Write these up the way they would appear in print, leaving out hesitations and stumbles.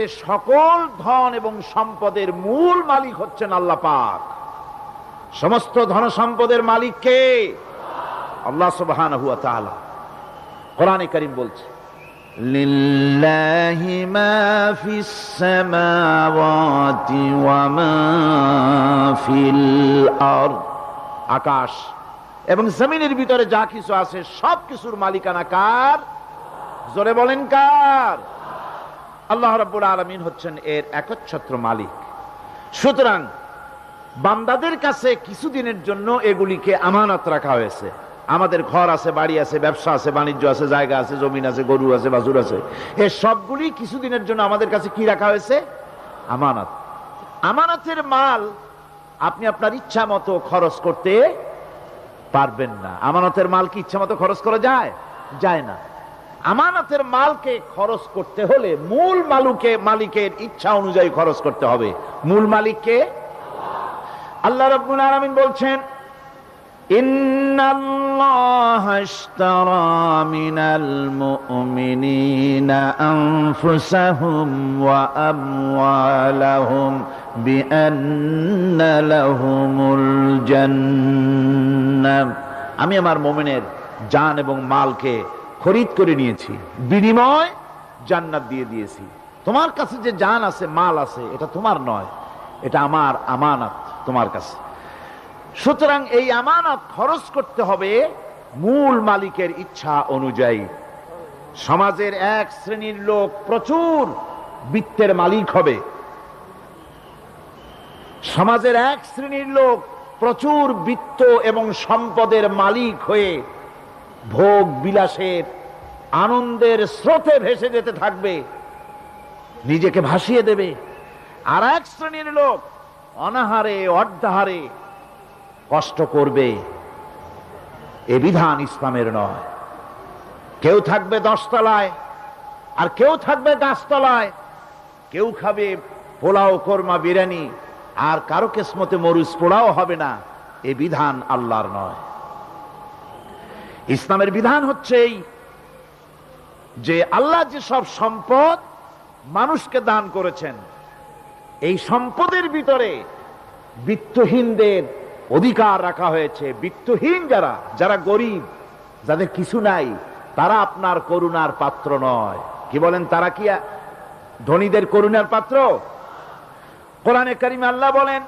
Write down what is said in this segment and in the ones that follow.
সকল ধন এবং সম্পদের মূল মালিক হচ্ছেন আল্লাহ পাক। সমস্ত ধন সম্পদের মালিক কে? আল্লাহ সুবহানাহু ওয়া তাআলা। কোরআনে কারীম বলছে, লিল্লাহি মা ফিস সামাওয়াতি ওয়া মা ফিল আরদ। আকাশ এবং জমিনের ভিতরে যা কিছু আছে সব কিছুর মালিকানা কার? জোরে বলেন কার? আল্লাহ রাব্বুল আলামিন হচ্ছেন এর একচ্ছত্র মালিক। সুতরাং বান্দাদের কাছে কিছুদিনের জন্য এগুলিকে আমানত রাখা হয়েছে। আমাদের ঘর আছে, বাড়ি আছে, ব্যবসা আছে, বাণিজ্য আছে, জায়গা আছে, জমিন আছে, গরু আছে, বাছুর আছে, এই সবগুলি কিছুদিনের জন্য আমাদের কাছে কি রাখা হয়েছে? আমানত। আমানতের মাল আপনি আপনার ইচ্ছা মতো খরচ করতে পারবেন না। আমানতের মাল কি ইচ্ছা মতো খরচ করা যায়? যায় না। আমানতের মালকে খরচ করতে হলে মূল মালিকের ইচ্ছা অনুযায়ী খরচ করতে হবে। মূল মালিককে আল্লাহ রাব্বুল আলামিন বলছেন, ইন্নাল্লাহা আশতারা মিনাল মুমিনিনা আনফুসাহুম ওয়া আমওয়ালাহুম বিআন্না লাহুমুল জান্নাহ। আমি আমার মুমিনের জান এবং মালকে খরিদ করে নিয়েছি, বিনিময় জান্নাত দিয়ে দিয়েছি। তোমার কাছে যে জান আছে, মাল আছে, এটা তোমার নয়, এটা আমার আমানত তোমার কাছে। সুতরাং এই আমানত খরচ করতে হবে মূল মালিকের ইচ্ছা অনুযায়ী। সমাজের এক শ্রেণীর লোক প্রচুর বিত্তের মালিক হবে, সমাজের এক শ্রেণীর লোক প্রচুর বিত্ত এবং সম্পদের মালিক হয়ে ভোগ বিলাসের আনন্দের স্রোতে ভেসে যেতে থাকবে, নিজেকে ভাসিয়ে দেবে। আর এক শ্রেণীর লোক অনাহারে অর্ধাহারে কষ্ট করবে। এ বিধান ইসলামের নয়। কেউ থাকবে 10 তলায় আর কেউ থাকবে গাছতলায়, কেউ খাবে পোলাও, কোরমা, বিরিয়ানি, আর কারো কিসমতে মরুচ পোড়াও হবে না। এ বিধান আল্লাহর নয়। ইসলামের বিধান হচ্ছে এই যে আল্লাহ যে সব সম্পদ মানুষকে দান করেছেন, এই সম্পদের ভিতরে বিত্তহীনদের অধিকার রাখা হয়েছে। বিত্তহীন যারা গরিব, যাদের কিছু নাই, তারা আপনার করুণার পাত্র নয়। কি বলেন? তারা কি ধনীদের করুণার পাত্র? কোরআনে কারিমে আল্লাহ বলেন,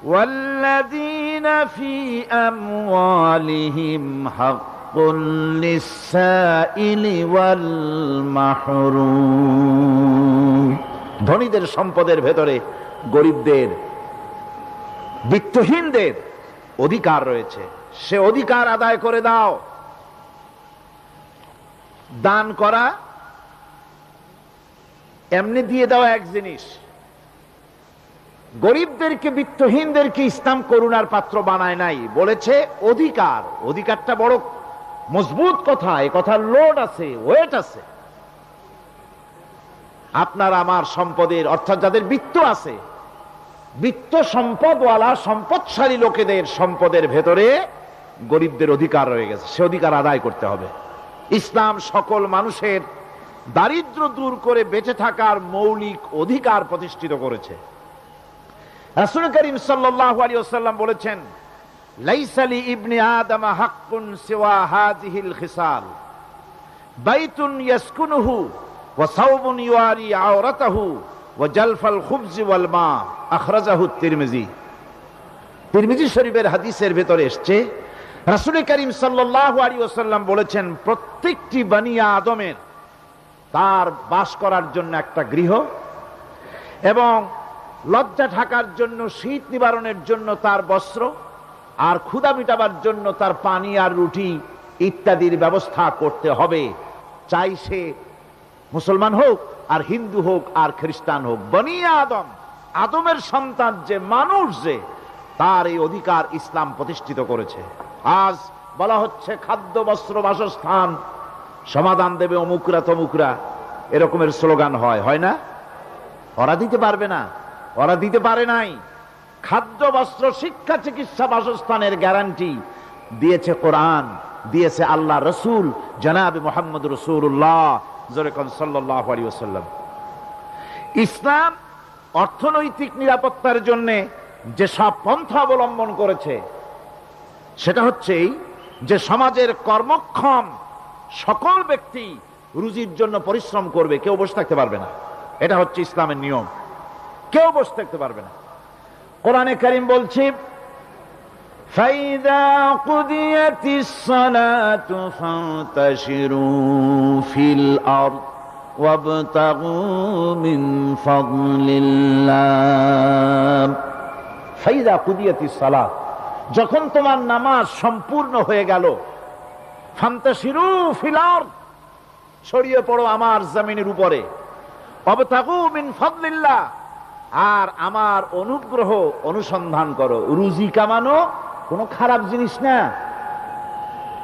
ওয়াল্লাযীনা ফি আমওয়ালিহিম হাক্কুন লিস-সাইলি ওয়াল মাহরুম। ধনীদের সম্পদের ভেতরে গরিবদের, বিত্তহীনদের অধিকার রয়েছে। সে অধিকার আদায় করে দাও। দান করা এমনি দিয়ে দাও এক জিনিস। গরিবদেরকে, বিত্তহীনদেরকে ইসলাম করুণার পাত্র বানায় নাই, বলেছে অধিকার। অধিকারটা বড় মজবুত কথা, এ কথার লোড আছে, ওয়েট আছে। আপনার আমার সম্পদের, অর্থাৎ যাদের বিত্ত আছে, বিত্ত সম্পদওয়ালা সম্পদশালী লোকেদের সম্পদের ভেতরে গরিবদের অধিকার রয়ে গেছে। সে অধিকার আদায় করতে হবে। ইসলাম সকল মানুষের দারিদ্র দূর করে বেঁচে থাকার মৌলিক অধিকার প্রতিষ্ঠিত করেছে। রাসূল করিম সাল্লাল্লাহু আলাইহি ওয়াসাল্লাম বলেছেন, লাইসা লি ইবনি আদম হাক্কুন সিওয়া হাযিহিল খিসাল, বাইতুন ইয়াসকুনুহু ওয়া সাওবুন ইউয়ারি আওরাতাহু ওয়া জালফাল খুবজ ওয়াল মা। আখরাজাহু তিরমিজি। তিরমিজি শরীফের হাদিসের ভেতরে এসেছে, রাসূল করিম সাল্লাল্লাহু আলাইহি ওয়াসাল্লাম বলেছেন, প্রত্যেকটি বনি আদমের তার বাস করার জন্য একটা গৃহ, এবং লজ্জা ঢাকার জন্য, শীত নিবারণের জন্য তার বস্ত্র, আর ক্ষুধা মিটাবার জন্য তার পানি আর রুটি ইত্যাদির ব্যবস্থা করতে হবে। চাই সে মুসলমান হোক, আর হিন্দু হোক, আর খ্রিস্টান হোক। বনি আদম, আদমের সন্তান যে মানুষ, যে তার এই অধিকার ইসলাম প্রতিষ্ঠিত করেছে। আজ বলা হচ্ছে খাদ্য, বস্ত্র, বাসস্থান সমাধান দেবে অমুকরা তমুকরা, এরকমের স্লোগান হয় না? ওরা দিতে পারবে না, ওরা দিতে পারে নাই। খাদ্য, বস্ত্র, শিক্ষা, চিকিৎসা, বাসস্থানের গ্যারান্টি দিয়েছে কোরআন, দিয়েছে আল্লাহ রসুল জনাব মুহাম্মদ রাসূলুল্লাহ সাল্লাল্লাহু আলাইহি ওয়াসাল্লাম। ইসলাম অর্থনৈতিক নিরাপত্তার জন্য যে সব পন্থা অবলম্বন করেছে সেটা হচ্ছে যে সমাজের কর্মক্ষম সকল ব্যক্তি রুজির জন্য পরিশ্রম করবে, কেউ বসে থাকতে পারবে না। এটা হচ্ছে ইসলামের নিয়ম, কেউ বসে থাকতে পারবে না। কোরআনে কারীম বলছে ফাইদা কুদিয়াতিস সালাতু ফান্তাশিরু ফিল আরদ ওয়াবতাগু মিন ফাদলিল্লাহ। ফাইদা কুদিয়াতিস সালাত, যখন তোমার নামাজ সম্পূর্ণ হয়ে গেল, ফান্তাশিরু ফিল আরদ, ছড়িয়ে পড়ো আমার জমিনের উপরে, ওয়াবতাগু মিন ফাদলিল্লাহ, আর আমার অনুগ্রহ অনুসন্ধান করো। রুজি কামানো কোনো খারাপ জিনিস না।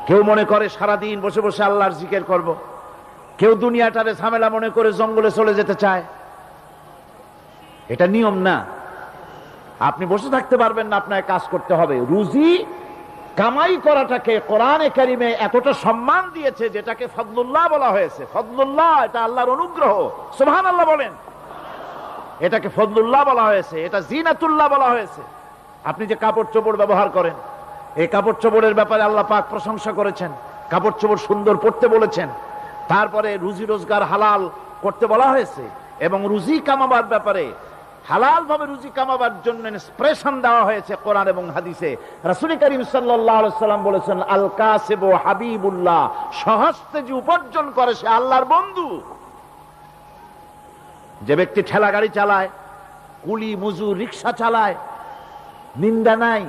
কেউ মনে করে সারাদিন বসে বসে আল্লাহর জিকির করব, কেউ দুনিয়াটারে ঝামেলা মনে করে জঙ্গলে চলে যেতে চায়, এটা নিয়ম না। আপনি বসে থাকতে পারবেন না, আপনাকে কাজ করতে হবে। রুজি কামাই করাটাকে কোরআনে কারিমে এতটা সম্মান দিয়েছে যেটাকে ফদলুল্লাহ বলা হয়েছে। ফদলুল্লাহ এটা আল্লাহর অনুগ্রহ, সুবহানাল্লাহ বলেন। এটাকে ফদলুল্লাহ বলা হয়েছে, এটা জিনাতুল্লাহ বলা হয়েছে। আপনি যে কাপড় চোপড় ব্যবহার করেন, এই কাপড় চোপড়ের ব্যাপারে আল্লাহ পাক প্রশংসা করেছেন, কাপড় চোপড় সুন্দর পরতে বলেছেন। তারপরে রুজি রোজগার হালাল করতে বলা হয়েছে, এবং রুজি কামাবার ব্যাপারে হালাল ভাবে রুজি কামাবার জন্য ইন্সপিরেশন দেওয়া হয়েছে কোরআন এবং হাদিসে। রাসূল করিম সাল্লাল্লাহু আলাইহি ওয়াসাল্লাম বলেছেন আল কাসিবু হাবিবুল্লাহ, সহজে যে উপার্জন করে সে আল্লাহর বন্ধু। যে ব্যক্তি ঠেলা গাড়ি চালায়, কুলি মজুর রিকশা চালায়, নিন্দা নাই,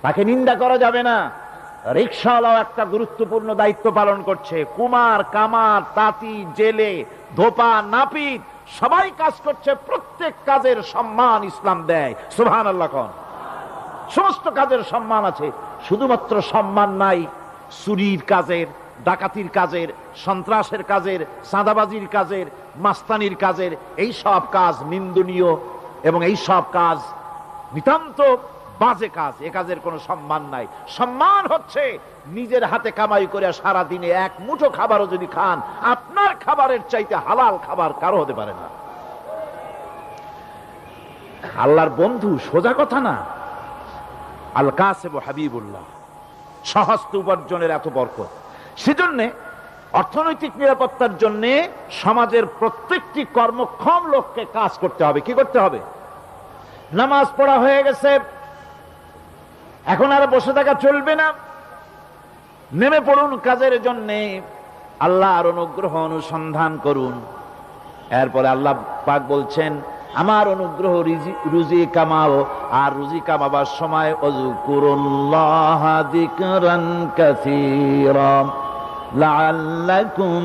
তাকে নিন্দা করা যাবে না। রিকশাওয়ালাও একটা গুরুত্বপূর্ণ দায়িত্ব পালন করছে। কুমার, কামার, তাঁতি, জেলে, ধোপা, নাপিত সবাই কাজ করছে। প্রত্যেক কাজের সম্মান ইসলাম দেয়, সুবহানাল্লাহ কোন। সমস্ত কাজের সম্মান আছে, শুধুমাত্র সম্মান নাই চুরির কাজের, ডাকাতির কাজের, সন্ত্রাসের কাজের, চাঁদাবাজির কাজের, মাস্তানির কাজের। এই সব কাজ নিন্দনীয় এবং এই সব কাজ নিতান্ত বাজে কাজ। এ কাজের কোনো সম্মান নাই। সম্মান হচ্ছে নিজের হাতে কামাই করে সারা দিনে এক মুঠো খাবারও যদি খান, আপনার খাবারের চাইতে হালাল খাবার কারো হতে পারে না। আল্লাহর বন্ধু সোজা কথা না। আল কাসিবু হাবিবুল্লাহ, সহস্ত উপার্জনের এত বরকত। সেজন্য অর্থনৈতিক নিরাপত্তার জন্য সমাজের প্রত্যেকটি কর্মক্ষম লোককে কাজ করতে হবে। কি করতে হবে? নামাজ পড়া হয়ে গেছে, এখন আর বসে থাকা চলবে না, নেমে পড়ুন কাজের জন্য, আল্লাহর অনুগ্রহ অনুসন্ধান করুন। এরপরে আল্লাহ পাক বলছেন আমার অনুগ্রহ রুজি কামাও, আর রুজি কামাবার সময় আযকুরুল্লাহ যিকরান কাসীরা লাআল্লাকুম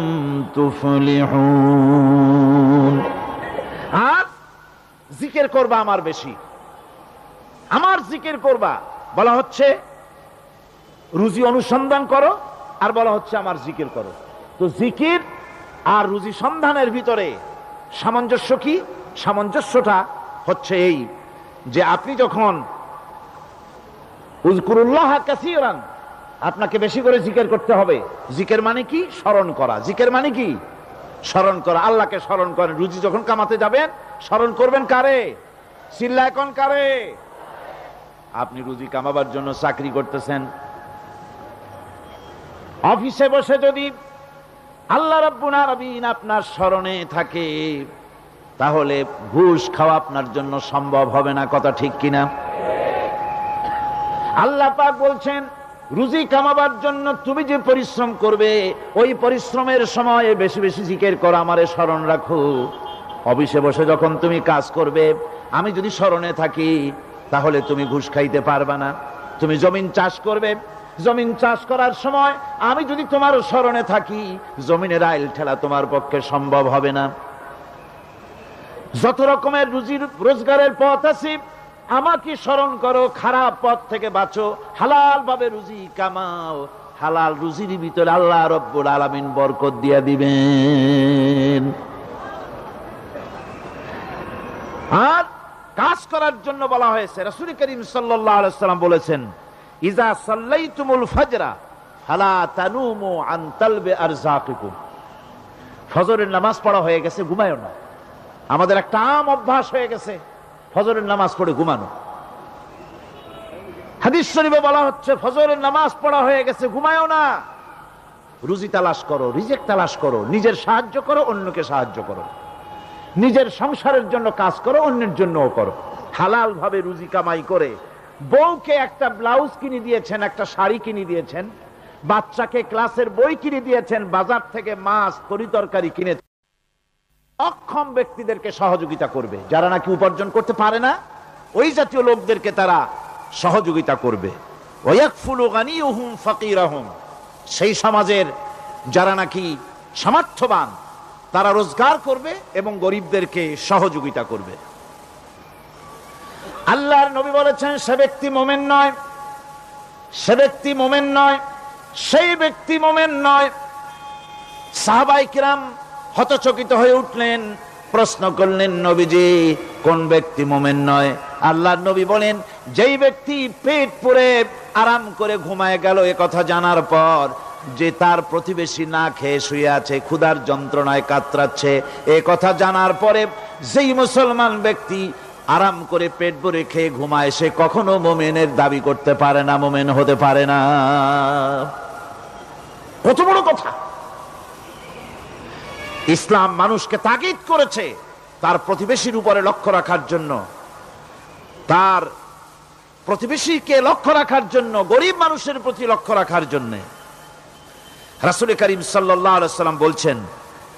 তুফলিহুন। আর জিকির করবা আমার বেশি, আমার জিকির করবা। বলা হচ্ছে রুজি অনুসন্ধান করো, আর বলা হচ্ছে আমার জিকির করো। তো জিকির আর রুজি সন্ধানের ভিতরে সামঞ্জস্য কি? সামঞ্জস্যটা হচ্ছে এই যে আপনি যখন উযকুরুল্লাহ কাসীরান, আপনাকে বেশি করে জিকির করতে হবে। জিকির মানে কি? স্মরণ করা। জিকির মানে কি? স্মরণ করা। আল্লাহকে স্মরণ করেন। রুজি যখন কামাতে যাবেন স্মরণ করবেন কারে? চিল্লায় কোন কারে? আপনি রুজি কামাবার জন্য চাকরি করতেছেন, অফিসে বসে যদি আল্লাহ রাব্বুল আলামিন আপনার স্মরণে থাকে, তাহলে ঘুষ খাওয়া আপনার জন্য সম্ভব হবে না। কথা ঠিক কিনা? আল্লাহ পাক বলছেন রুজি কামাবার জন্য তুমি যে পরিশ্রম করবে, ওই পরিশ্রমের সময় বেশি বেশি জিকির করো, আমারে স্মরণ রাখো। অফিসে বসে যখন তুমি কাজ করবে, আমি যদি স্মরণে থাকি, তাহলে তুমি ঘুষ খাইতে পারবা না। তুমি জমিন চাষ করবে, জমিন চাষ করার সময় আমি যদি তোমার স্মরণে থাকি, জমিনের আইল ঠেলা তোমার পক্ষে সম্ভব হবে না। যত রকমের রুজির রোজগারের পথ আছে, আমাকে স্মরণ করো, খারাপ পথ থেকে বাঁচো, হালাল ভাবে রুজি কামাও। হালাল রুজির ভিতরে আল্লাহ রব্বুল আলামিন বরকত দিয়া দিবেন। আর কাজ করার জন্য বলা হয়েছে। রাসূল করিম সাল্লাল্লাহু আলাইহি ওয়াসাল্লাম বলেছেন ইজা সাল্লাইতুমুল ফাজরা ফালা তানুমু আন তালবি আরযাকিকুম। ফজরের নামাজ পড়া হয়ে গেছে, ঘুমায়ও না। আমাদের একটা আম অভ্যাস হয়ে গেছে ফজরের নামাজ পড়ে ঘুমানো। হাদিস শরীফে বলা হচ্ছে ফজরের নামাজ পড়া হয়ে গেছে, ঘুমায়ও না, রুজি তালাশ করো, রিজেক তালাশ করো, নিজের সাহায্য করো, অন্যকে সাহায্য করো, নিজের সংসারের জন্য কাজ করো, অন্যের জন্যও করো। হালাল ভাবে রুজি কামাই করে বউকে একটা ব্লাউজ কিনে দিয়েছেন, একটা শাড়ি কিনে দিয়েছেন, বাচ্চাকে ক্লাসের বই কিনে দিয়েছেন, বাজার থেকে মাছ তরিতরকারি কিনে। অক্ষম ব্যক্তিদেরকে সহযোগিতা করবে, যারা নাকি উপার্জন করতে পারে না ওই জাতীয় লোকদেরকে তারা সহযোগিতা করবে। ওয়াকফুলু গানিয়ুহুম ফাকিরাহুম, সেই সমাজের যারা নাকি সামর্থ্যবান তারা রোজগার করবে এবং গরিবদেরকে সহযোগিতা করবে। আল্লাহর নবী বলেছেন সে ব্যক্তি মুমিন নয়, সে ব্যক্তি মুমিন নয়, সেই ব্যক্তি মুমিন নয়। সাহাবায়ে কিরাম হতচকিত হয়ে উঠলেন, প্রশ্ন করলেন নবীজি কোন ব্যক্তি মুমিন নয়? আল্লাহর নবী বলেন যেই ব্যক্তি পেট পুরে আরাম করে ঘুমায় গেল এ কথা জানার পর যে তার প্রতিবেশী না খেয়ে শুয়ে আছে, ক্ষুধার যন্ত্রণায় কাতরাচ্ছে, এ কথা জানার পরে যেই মুসলমান ব্যক্তি আরাম করে পেট ভরে খেয়ে ঘুমায় সে কখনো মুমিনের দাবি করতে পারে না, মুমিন হতে পারে না। কত বড় কথা! ইসলাম মানুষকে তাগিদ করেছে তার প্রতিবেশীর উপরে লক্ষ্য রাখার জন্য, তার প্রতিবেশীকে লক্ষ্য রাখার জন্য, গরিব মানুষের প্রতি লক্ষ্য রাখার জন্য। রাসূল করিম সাল্লাল্লাহু আলাইহি ওয়াসাল্লাম বলছেন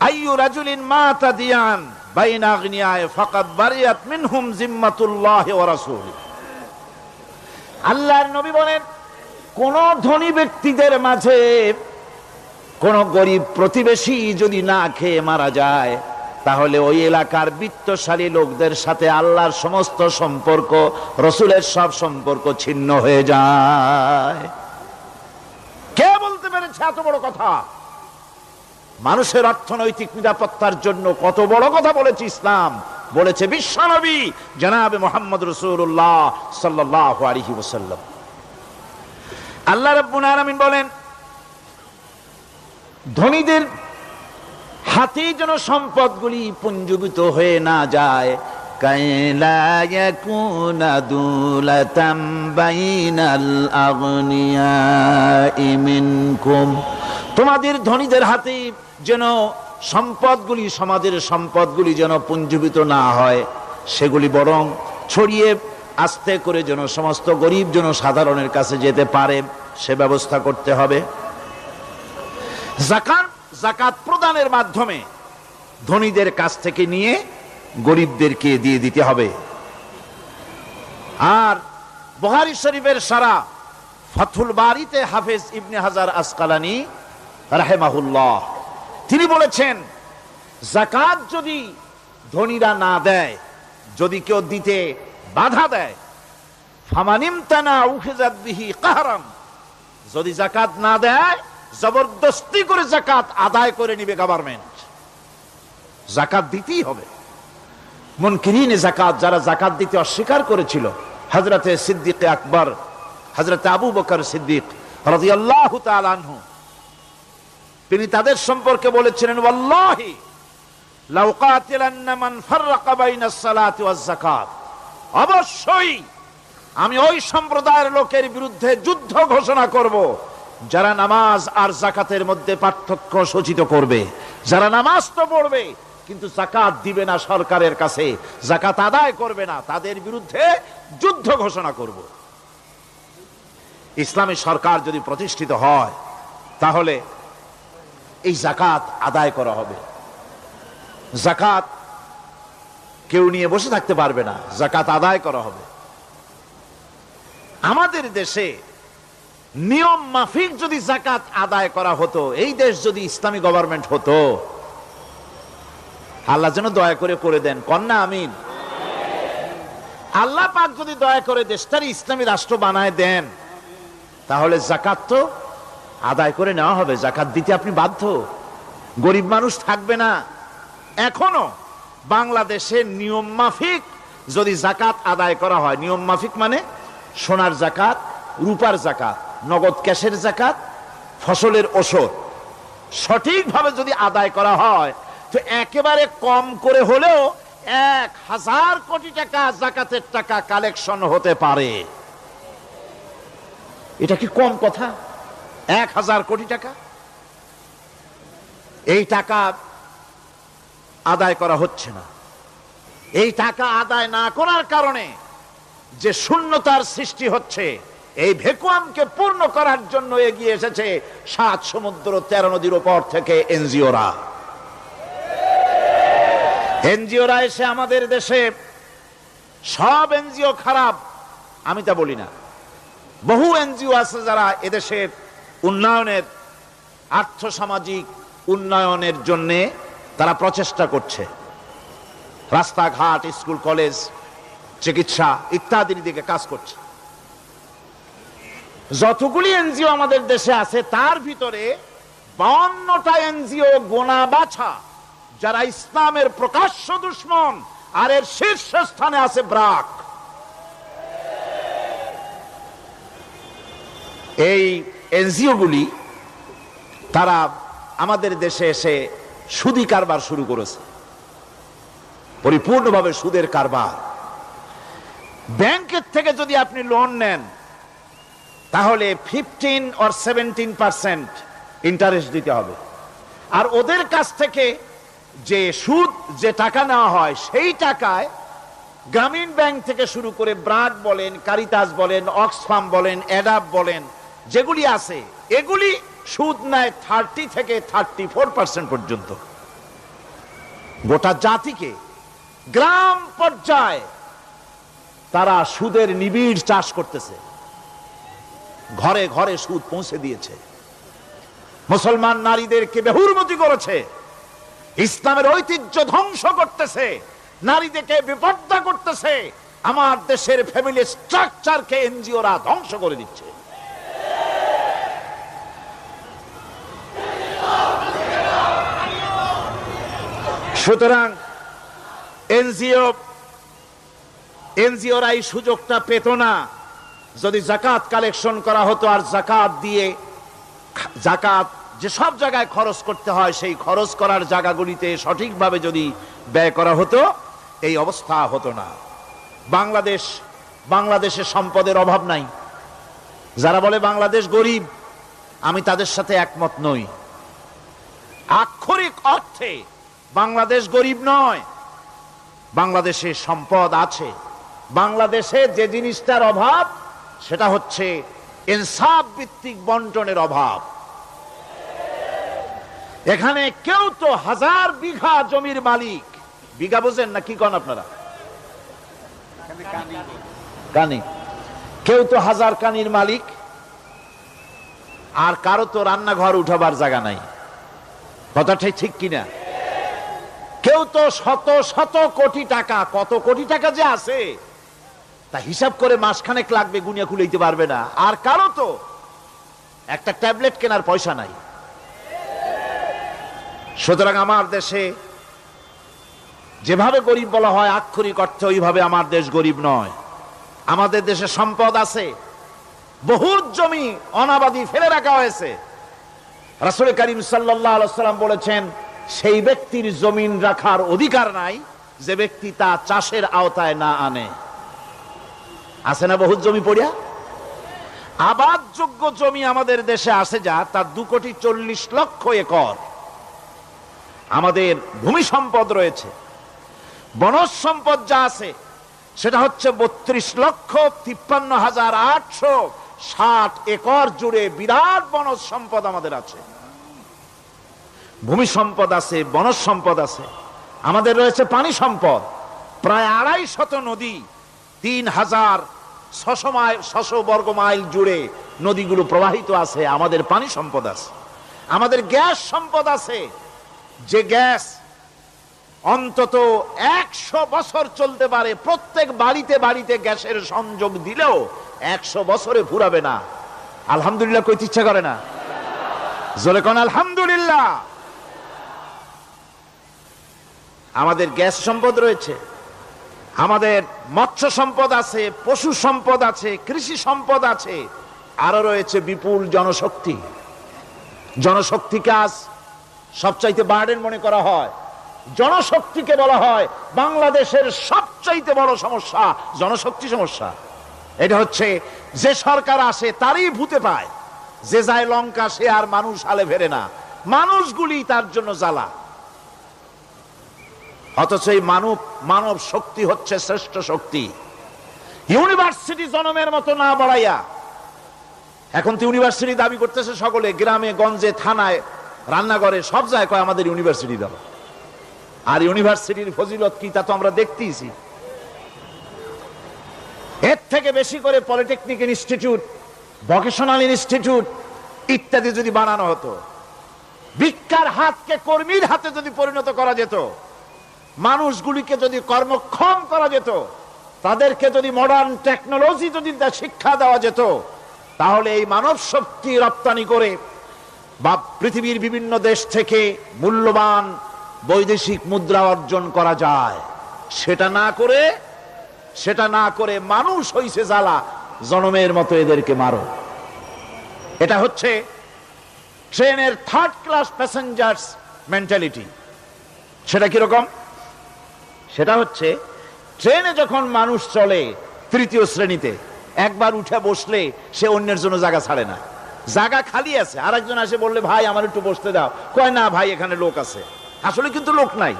আইয়ু রাজুলিন মাতা দিয়ান বাইনা আগনিয়ায়ে ফাকাদ বারিয়াত মিনহুম জিম্মাতুল্লাহি ওয়া রাসূলিহি। আল্লাহর নবী বলেন কোন ধনী ব্যক্তিদের মাঝে কোন গরিব প্রতিবেশী যদি না খেয়ে মারা যায় তাহলে ওই এলাকার বিত্তশালী লোকদের সাথে আল্লাহর সমস্ত সম্পর্ক, রসুলের সব সম্পর্ক ছিন্ন হয়ে যায়। কে বলতে পেরেছে এত বড় কথা? মানুষের অর্থনৈতিক নিরাপত্তার জন্য কত বড় কথা বলেছে ইসলাম, বলেছে বিশ্বনবী জনাবে মুহাম্মদ রাসূলুল্লাহ সাল্লাল্লাহু আলাইহি ওয়াসাল্লাম। আল্লাহ রাব্বুল আলামিন বলেন ধনীদের হাতে যেন সম্পদগুলি পুঞ্জীভূত হয়ে না যায়, কাইলা ইয়াকুনা দুলাতাম বাইনাল আগনিয়াই মিনকুম, তোমাদের ধনীদের হাতে যেন সম্পদগুলি, সমাজের সম্পদগুলি যেন পুঞ্জীভূত না হয়, সেগুলি বরং ছড়িয়ে আস্তে করে যেন সমস্ত গরিব যেন সাধারণের কাছে যেতে পারে সে ব্যবস্থা করতে হবে। যাকাত প্রদানের মাধ্যমে ধনীদের কাছ থেকে নিয়ে গরিবদেরকে দিয়ে দিতে হবে। আর বুখারী শরীফের সারা ফাথুল বারীতে হাফেজ ইবনে হাজার আসকালানী রাহিমাহুল্লাহ তিনি বলেছেন যাকাত যদি ধনীরা না দেয়, যদি কেউ দিতে বাধা দেয়, ফামানিমতানা উখিযাত বিহি কাহরান, যদি যাকাত না দেয় জবরদস্তি করে যাকাত আদায় করে নিবে গভর্নমেন্ট, যাকাত দিতেই হবে। মুনকিরিনে যাকাত, যারা যাকাত দিতে অস্বীকার করেছিল, হযরতে সিদ্দিক আকবর, হযরতে আবু বকর সিদ্দিক রাদিয়াল্লাহু তাআলা আনহু, তিনি তাদের সম্পর্কে বলেছিলেন ওয়াল্লাহি লাউ কাতিলান্না মান ফাররাকা বাইনাস সালাতি ওয়াজ যাকাত, অবশ্যই আমি ওই সম্প্রদায়ের লোকের বিরুদ্ধে যুদ্ধ ঘোষণা করব যারা নামাজ আর যাকাতের মধ্যে পার্থক্য সূচিত করবে, যারা নামাজ তো পড়বে কিন্তু যাকাত দিবে না, সরকারের কাছে যাকাত আদায় করবে না, তাদের বিরুদ্ধে যুদ্ধ ঘোষণা করব। ইসলামী সরকার যদি প্রতিষ্ঠিত হয় তাহলে এই যাকাত আদায় করা হবে। যাকাত কেউ নিয়ে বসে থাকতে পারবে না, যাকাত আদায় করা হবে। আমাদের দেশে নিয়ম মাফিক যদি যাকাত আদায় করা হতো, এই দেশ যদি ইসলামী গভর্নমেন্ট হতো, আল্লাহ যেন দয়া করে দেন, কন্যা আমিন। আল্লাহ পাক যদি দয়া করে দেশটার ইসলামী রাষ্ট্র বানায় দেন তাহলে যাকাত তো আদায় করে নেওয়া হবে, যাকাত দিতে আপনি বাধ্য, গরিব মানুষ থাকবে না। এখনো বাংলাদেশের নিয়ম মাফিক যদি যাকাত আদায় করা হয়, নিয়ম মাফিক মানে সোনার যাকাত, রূপার যাকাত, নগদ ক্যাশের যাকাত, ফসলের ওষুধ সঠিকভাবে যদি আদায় করা হয় তো একেবারে কম করে হলেও 1000 কোটি টাকা যাকাতের টাকা কালেকশন হতে পারে। এটা কি কম কথা? 1000 কোটি টাকা, এই টাকা আদায় করা হচ্ছে না। এই টাকা আদায় না করার কারণে যে শূন্যতার সৃষ্টি হচ্ছে, এই ভ্যাকুয়ামকে পূর্ণ করার জন্য এগিয়ে এসেছে 7 সমুদ্র 13 নদীর উপর থেকে এনজিওরা। এনজিওরা এসে আমাদের দেশে, সব এনজিও খারাপ আমি তা বলি না, বহু এনজিও আছে যারা এদেশের উন্নয়নের, আর্থসামাজিক উন্নয়নের জন্য তারা প্রচেষ্টা করছে। রাস্তাঘাট, স্কুল, কলেজ, চিকিৎসা ইত্যাদির দিকে কাজ করছে। যতগুলি এনজিও আমাদের দেশে আছে তার ভিতরে 52টা এনজিও গোনা বাছা যারা ইসলামের প্রকাশ্য দুশমন, আর এর শীর্ষস্থানে আছে ব্রাক। এই এনজিও গুলি তারা আমাদের দেশে এসে সুদি কারবার শুরু করেছে, পরিপূর্ণভাবে সুদের কারবার। ব্যাংকের থেকে যদি আপনি লোন নেন তাহলে 15 or 17% ইন্টারেস্ট দিতে হবে, আর ওদের কাছ থেকে যে সুদ, যে টাকা নেওয়া হয় সেই টাকায় গ্রামীণ ব্যাংক থেকে শুরু করে ব্রাক বলেন, কারিতাস বলেন, অক্সফাম বলেন, অ্যাডাপ বলেন, যেগুলি আছে এগুলি সুদ নেয় 30 থেকে 34% পর্যন্ত। গোটা জাতিকে গ্রাম পর্যায়ে তারা সুদের নিবিড় চাষ করতেছে, ঘরে ঘরে সুদ পৌঁছে দিয়েছে, মুসলমান নারীদেরকে বেহুরমতি করেছে, ইসলামের ঐতিহ্য ধ্বংস করতেছে, নারীদেরকে বিপর্দা করতেছে, আমার দেশের ফ্যামিলি স্ট্রাকচারকে এনজিওরা ধ্বংস করে দিচ্ছে। সুতরাং এনজিওরা এই সুযোগটা পেত না যদি যাকাত কালেকশন করা হতো, আর যাকাত দিয়ে, যাকাত যে সব জায়গায় খরচ করতে হয় সেই খরচ করার জায়গাগুলিতে সঠিকভাবে যদি ব্যয় করা হতো এই অবস্থা হতো না। বাংলাদেশে সম্পদের অভাব নাই। যারা বলে বাংলাদেশ গরিব, আমি তাদের সাথে একমত নই। আক্ষরিক অর্থে বাংলাদেশ গরিব নয়, বাংলাদেশে সম্পদ আছে। বাংলাদেশে যে জিনিসটার অভাব সেটা হচ্ছে ইনসাফ ভিত্তিক বন্টনের অভাব। এখানে কেউ তো 1000 বিঘা জমির মালিক, বিঘা বুঝেন না কি কন আপনারা? কানি। কেউ তো 1000 কানির মালিক, আর কারো তো রান্নাঘর উঠাবার জায়গা নাই। কথাটাই ঠিক কিনা? কেউ তো শত শত কোটি টাকা, কত কোটি টাকা যে আছে তা হিসাব করে মাসখানেক লাগবে, গুনিয়া খুলাইতে পারবে না। আর কারো তো একটা ট্যাবলেট কেনার পয়সা নাই। সুতরাং আমার দেশে যেভাবে গরিব বলা হয় আক্ষরিক অর্থে ওইভাবে আমার দেশ গরিব নয়। আমাদের দেশে সম্পদ আছে, বহুত জমি অনাবাদি ফেলে রাখা হয়েছে। রাসূল করিম সাল্লাল্লাহু আলাইহি ওয়াসাল্লাম বলেছেন, সেই ব্যক্তির জমিন রাখার অধিকার নাই যে ব্যক্তি তা চাষের আওতায় না আনে। আছে না বহুত জমি পড়িয়া? আবাদযোগ্য জমি আমাদের দেশে আছে যা, তার 2,40,00,000 একর। আমাদের ভূমি সম্পদ রয়েছে, বনজ সম্পদ যা আছে সেটা হচ্ছে 32,53,860 একর জুড়ে বিরাট বনজ সম্পদ আমাদের আছে। ভূমি সম্পদ আছে, বনজ সম্পদ আছে। আমাদের রয়েছে পানি সম্পদ, প্রায় 250 নদী, 3,600 বর্গ মাইল জুড়ে নদীগুলো প্রবাহিত আছে। আমাদের পানি সম্পদ আছে। আমাদের গ্যাস সম্পদ আছে, যে গ্যাস অন্তত 100 বছর চলতে পারে। প্রত্যেক বাড়িতে বাড়িতে গ্যাসের সংযোগ দিলেও 100 বছরে ফুরাবে না। আলহামদুলিল্লাহ কইতে ইচ্ছা করে না? জোরে কোন আলহামদুলিল্লাহ। আমাদের গ্যাস সম্পদ রয়েছে, আমাদের মৎস্য সম্পদ আছে, পশু সম্পদ আছে, কৃষি সম্পদ আছে, আরো রয়েছে বিপুল জনশক্তি। জনশক্তিকে আজ সবচাইতে বার্ডেন মনে করা হয়। জনশক্তিকে বলা হয় বাংলাদেশের সবচাইতে বড় সমস্যা, জনশক্তি সমস্যা। এটা হচ্ছে যে সরকার আসে তারই ভূতে পায়, যে যায় লঙ্কা সে আর মানুষ হালে ফেরে না, মানুষগুলি তার জন্য জ্বালা। অথচ এই মানব শক্তি হচ্ছে শ্রেষ্ঠ শক্তি। ইউনিভার্সিটি জনমের মতো না বাড়াইয়া, এখন তো ইউনিভার্সিটি দাবি করতেছে সকলে, গ্রামে গঞ্জে থানায় রান্নাঘরে সব জায়গায় কয় আমাদের ইউনিভার্সিটি দাও। আর ইউনিভার্সিটির ফজিলত কি তা তো আমরা দেখতেইছি। এর থেকে বেশি করে পলিটেকনিক ইনস্টিটিউট, ভোকেশনাল ইনস্টিটিউট ইত্যাদি যদি বানানো হতো, ভিক্ষার হাতকে কর্মীর হাতে যদি পরিণত করা যেত, মানুষগুলিকে যদি কর্মক্ষম করা যেত, তাদেরকে যদি মডার্ন টেকনোলজি যদি শিক্ষা দেওয়া যেত, তাহলে এই মানব শক্তি রপ্তানি করে বা পৃথিবীর বিভিন্ন দেশ থেকে মূল্যবান বৈদেশিক মুদ্রা অর্জন করা যায়। সেটা না করে মানুষ হইছে জ্বালা, জনমের মতো এদেরকে মারো। এটা হচ্ছে ট্রেনের থার্ড ক্লাস প্যাসেঞ্জার্স মেন্টালিটি। সেটা কিরকম? সেটা হচ্ছে ট্রেনে যখন মানুষ চলে তৃতীয় শ্রেণীতে, একবার উঠে বসলে সে অন্যের জন্য জায়গা ছাড়ে না। জায়গা খালি আছে, আরেকজন আসে বললে ভাই আমার একটু বসতে দাও, কয় না ভাই এখানে লোক আছে। আসলে কিন্তু লোক নাই।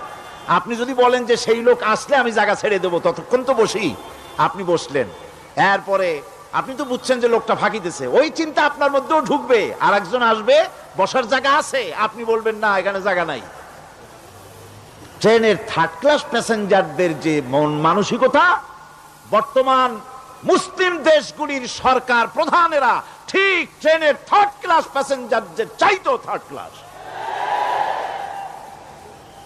আপনি যদি বলেন যে সেই লোক আসলে আমি জায়গা ছেড়ে দেবো, ততক্ষণ তো বসি, আপনি বসলেন, এরপরে আপনি তো বুঝছেন যে লোকটা ফাঁকিতেছে, ওই চিন্তা আপনার মধ্যেও ঢুকবে, আর একজন আসবে বসার জায়গা আছে, আপনি বলবেন না এখানে জায়গা নাই। ট্রেনের থার্ড ক্লাস প্যাসেঞ্জারদের যে মন মানসিকতা, বর্তমান মুসলিম দেশগুলির সরকার প্রধানেরা ঠিক ট্রেনের থার্ড ক্লাস প্যাসেঞ্জারদের চাইতেও থার্ড ক্লাস।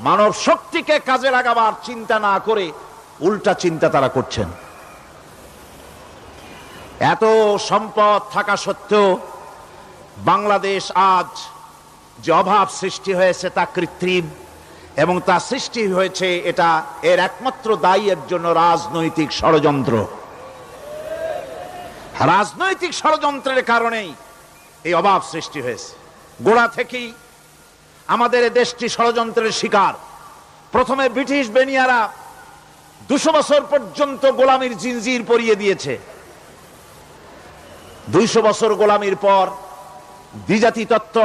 মানব শক্তিকে কাজে লাগাবার চিন্তা না করে উল্টা চিন্তা তারা করছেন। এত সম্পদ থাকা সত্ত্বেও বাংলাদেশ আজ যে অভাব সৃষ্টি হয়েছে তা কৃত্রিম, এবং তা সৃষ্টি হয়েছে এটা এর একমাত্র দায়ী এর জন্য রাজনৈতিক ষড়যন্ত্র। রাজনৈতিক ষড়যন্ত্রের কারণেই এই অভাব সৃষ্টি হয়েছে। গোড়া থেকেই আমাদের দেশটি ষড়যন্ত্রের শিকার। প্রথমে ব্রিটিশ বেনিয়ারা 200 বছর পর্যন্ত গোলামির জিনজির পরিয়ে দিয়েছে। 200 বছর গোলামির পর দ্বিজাতি তত্ত্ব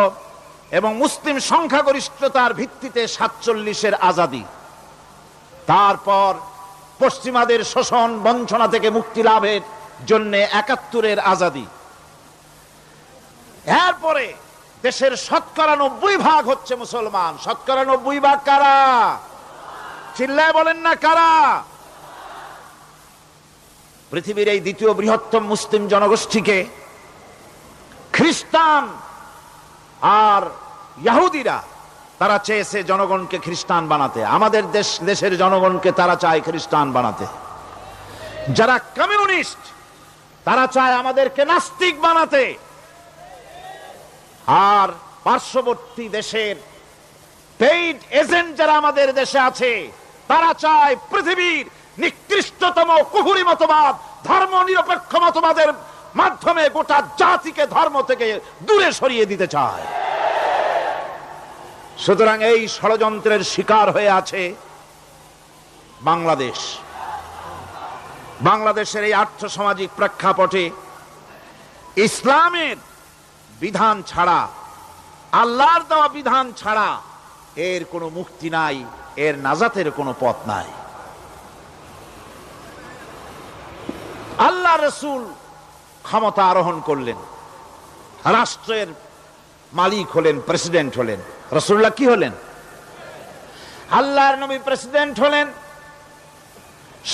এবং মুসলিম সংখ্যাগরিষ্ঠতার ভিত্তিতে 47-এর আজাদি, তারপর পশ্চিমাদের শোষণ বঞ্চনা থেকে মুক্তি লাভের জন্য 71-এর আজাদি, এরপরে দেশের 90% হচ্ছে মুসলমান। 90% কারা? চিল্লায় বলেন না কারা? পৃথিবীর এই দ্বিতীয় বৃহত্তম মুসলিম জনগোষ্ঠীকে খ্রিস্টান আর ইহুদিরা তারা চেয়েছে জনগণকে খ্রিস্টান বানাতে। আমাদের দেশের জনগণকে তারা চায় খ্রিস্টান বানাতে। যারা কমিউনিস্ট তারা চায় আমাদেরকে নাস্তিক বানাতে। আর পার্শ্ববর্তী দেশের পেইড এজেন্ট যারা আমাদের দেশে আছে তারা চায় পৃথিবীর নিকৃষ্টতম কুফরি মতবাদ, ধর্ম নিরপেক্ষ মতবাদের মাধ্যমে গোটা জাতিকে ধর্ম থেকে দূরে সরিয়ে দিতে চায়। সুতরাং এই ষড়যন্ত্রের শিকার হয়ে আছে বাংলাদেশ। বাংলাদেশের এই আর্থসামাজিক প্রেক্ষাপটে ইসলামের বিধান ছাড়া, আল্লাহর দেওয়া বিধান ছাড়া এর কোনো মুক্তি নাই, এর নাজাতের কোনো পথ নাই। আল্লাহ রাসূল ক্ষমতা আরোহণ করলেন, রাষ্ট্রের মালিক হলেন, প্রেসিডেন্ট হলেন। রাসূলুল্লাহ কি হলেন? আল্লাহর নবী প্রেসিডেন্ট হলেন।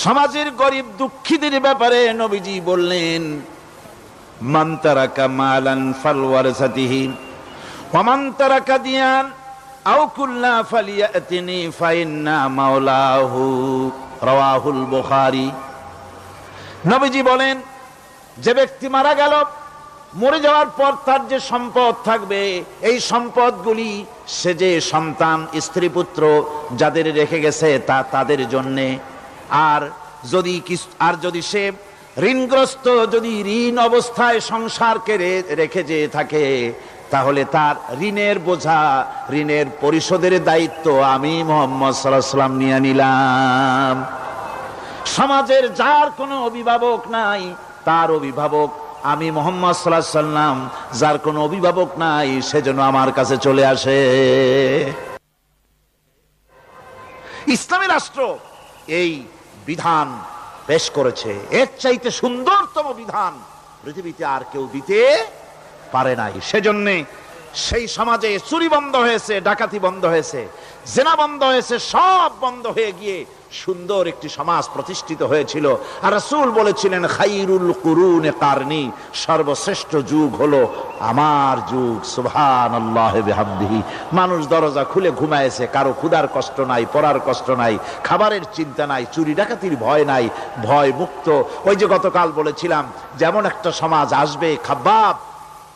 সমাজের গরিব দুঃখীদের ব্যাপারে নবীজি বললেন, মান তারাকা মালান ফালওয়ারাসাতিহি ওয়া মান তারাকা দিয়ান আও কুল্লা ফালিয়াতিনি ফাইন্না মাওলাহু, রাওয়াহুল বুখারী। নবীজি বলেন, যে ব্যক্তি মারা গেল, মরে যাওয়ার পর তার যে সম্পদ থাকবে, এই সম্পদগুলি সে যে সন্তান, স্ত্রী, পুত্র যাদের রেখে গেছে তা তাদের জন্যে। আর যদি সে ঋণগ্রস্ত, যদি ঋণ অবস্থায় সংসারকে রেখে যে থাকে, তাহলে তার ঋণের বোঝা, ঋণের পরিশোধের দায়িত্ব আমি মুহাম্মদ সাল্লাল্লাহু আলাইহি ওয়াসাল্লাম নিয়ে নিলাম। সমাজের যার কোনো অভিভাবক নাই, তার অভিভাবক আমি মুহাম্মদ সাল্লাল্লাহু আলাইহি ওয়াসাল্লাম। যার কোনো অভিভাবক নাই, সেজন্য আমার কাছে চলে আসে। ইসলামী রাষ্ট্র এই বিধান পেশ করেছে। এর চাইতে সুন্দরতম বিধান পৃথিবীতে আর কেউ দিতে পারে নাই। সেজন্যে সেই সমাজে চুরি বন্ধ হয়েছে, ডাকাতি বন্ধ হয়েছে, জেনা বন্ধ হয়েছে, সব বন্ধ হয়ে গিয়ে সুন্দর একটি সমাজ প্রতিষ্ঠিত হয়েছিল। আর রাসূল বলেছিলেন, খাইরুল কুরুনে কারনি, সর্বশ্রেষ্ঠ যুগ হলো আমার যুগ। সুবহানাল্লাহি বিহামদিহি। মানুষ দরজা খুলে ঘুমায়েছে, কারো ক্ষুধার কষ্ট নাই, পড়ার কষ্ট নাই, খাবারের চিন্তা নাই, চুরি ডাকাতির ভয় নাই, ভয় মুক্ত। ওই যে গতকাল বলেছিলাম, যেমন একটা সমাজ আসবে, খাব্বাব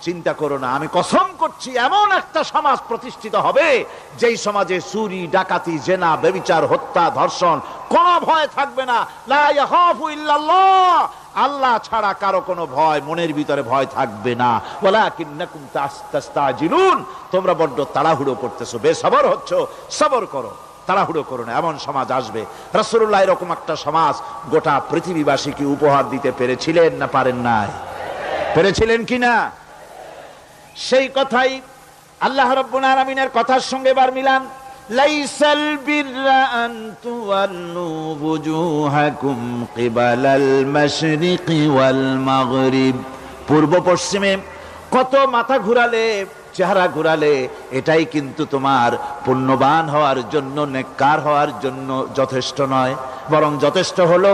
চিন্তা করো না, আমি কসম করছি এমন একটা সমাজ প্রতিষ্ঠিত হবে যেই সমাজে চুরি ডাকাতি জেনা ব্যভিচার হত্যা ধর্ষণ কোনো ভয় থাকবে না। লা ইয়াখাফু ইল্লাল্লাহ, আল্লাহ ছাড়া কারো কোনো ভয়, মনের ভিতরে ভয় থাকবে না। ওয়ালাকিন্নাকুম তাস্তাজিলুন, তোমরা বড্ড তাড়াহুড়ো করতেছো, বেসবর হচ্ছো, সবর করো, তাড়াহুড়ো করো না। এমন সমাজ আসবে। রাসূলুল্লাহ এরকম একটা সমাজ গোটা পৃথিবীবাসীকে উপহার দিতে পেরেছিলেন না পারেন নাই? পেরেছিলেন কিনা? সেই কথাই আল্লাহ রাব্বুল আলামিনের কথার সঙ্গে এবার মিলান। লাইসাল বিররা আন তুওয়াল্লু বুজুহাকুম কিবালাল মাশরিকি ওয়াল মাগরিব। পূর্ব পশ্চিমে কত মাথা ঘুরালে, চেহারা ঘুরালে এটাই কিন্তু তোমার পুণ্যবান হওয়ার জন্য, নেককার হওয়ার জন্য যথেষ্ট নয়। বরং যথেষ্ট হলো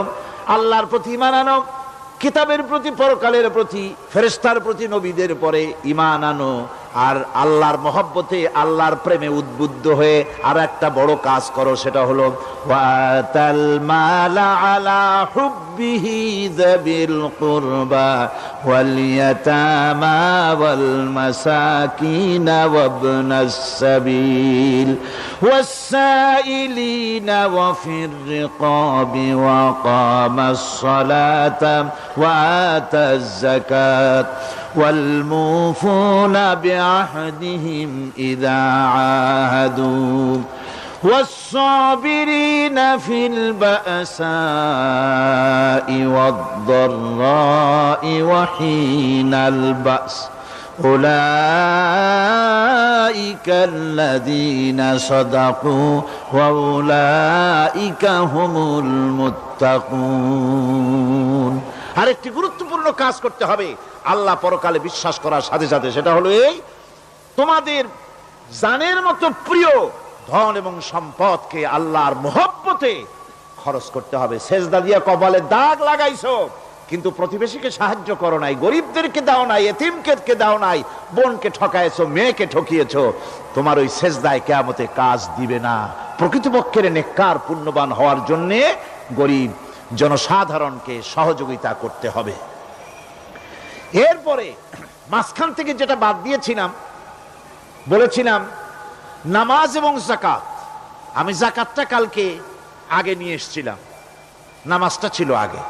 আল্লাহর প্রতি ঈমান আনো, কিতাবের প্রতি, পরকালের প্রতি, ফেরেশতার প্রতি, নবীদের পরে ঈমান আনো। আর আল্লাহর মহব্বতে, আল্লাহর প্রেমে উদ্বুদ্ধ হয়ে আর একটা বড় কাজ করো, সেটা হলো ওয়াতাল মালা আলা হুব্বিহি যাবিল কুরবা ওয়াল ইয়াতামা ওয়াল মাসাকিন ওয়াবনাস সাবিল ওয়াস সাইলিনা ওয়া ফির রিকাবি ওয়া কামাস সালাতা ওয়া আতাজ যাকাত والموفون بعهدهم إذا عاهدوا والصابرين في البأساء والضراء وحين البأس أولئك الذين صدقوا وأولئك هم المتقون। আরেকটি গুরুত্বপূর্ণ কাজ করতে হবে আল্লাহ পরকালে বিশ্বাস করার সাথে সাথে, সেটা হলো এই, তোমাদের জানের মতো প্রিয় ধন এবং সম্পদকে আল্লাহর মহব্বতে খরচ করতে হবে। সেজদা দিয়ে কপালে দাগ লাগাইছো, কিন্তু প্রতিবেশীকে সাহায্য করো নাই, গরিবদেরকে দাও নাই, এতিমকে দাও নাই, বোনকে ঠকাইছো, মেয়েকে ঠকিয়েছো, তোমার ওই সেজদায় কিয়ামতে কাজ দিবে না। প্রকৃতপক্ষের নেককার পুণ্যবান হওয়ার জন্য গরিব জনসাধারণকে সহযোগিতা করতে হবে। এরপরে মাঝখান থেকে যেটা বাদ দিয়েছিলাম, বলেছিলাম নামাজ এবং যাকাত। আমি যাকাতটা কালকে আগে নিয়ে এসেছিলাম, নামাজটা ছিল আগে।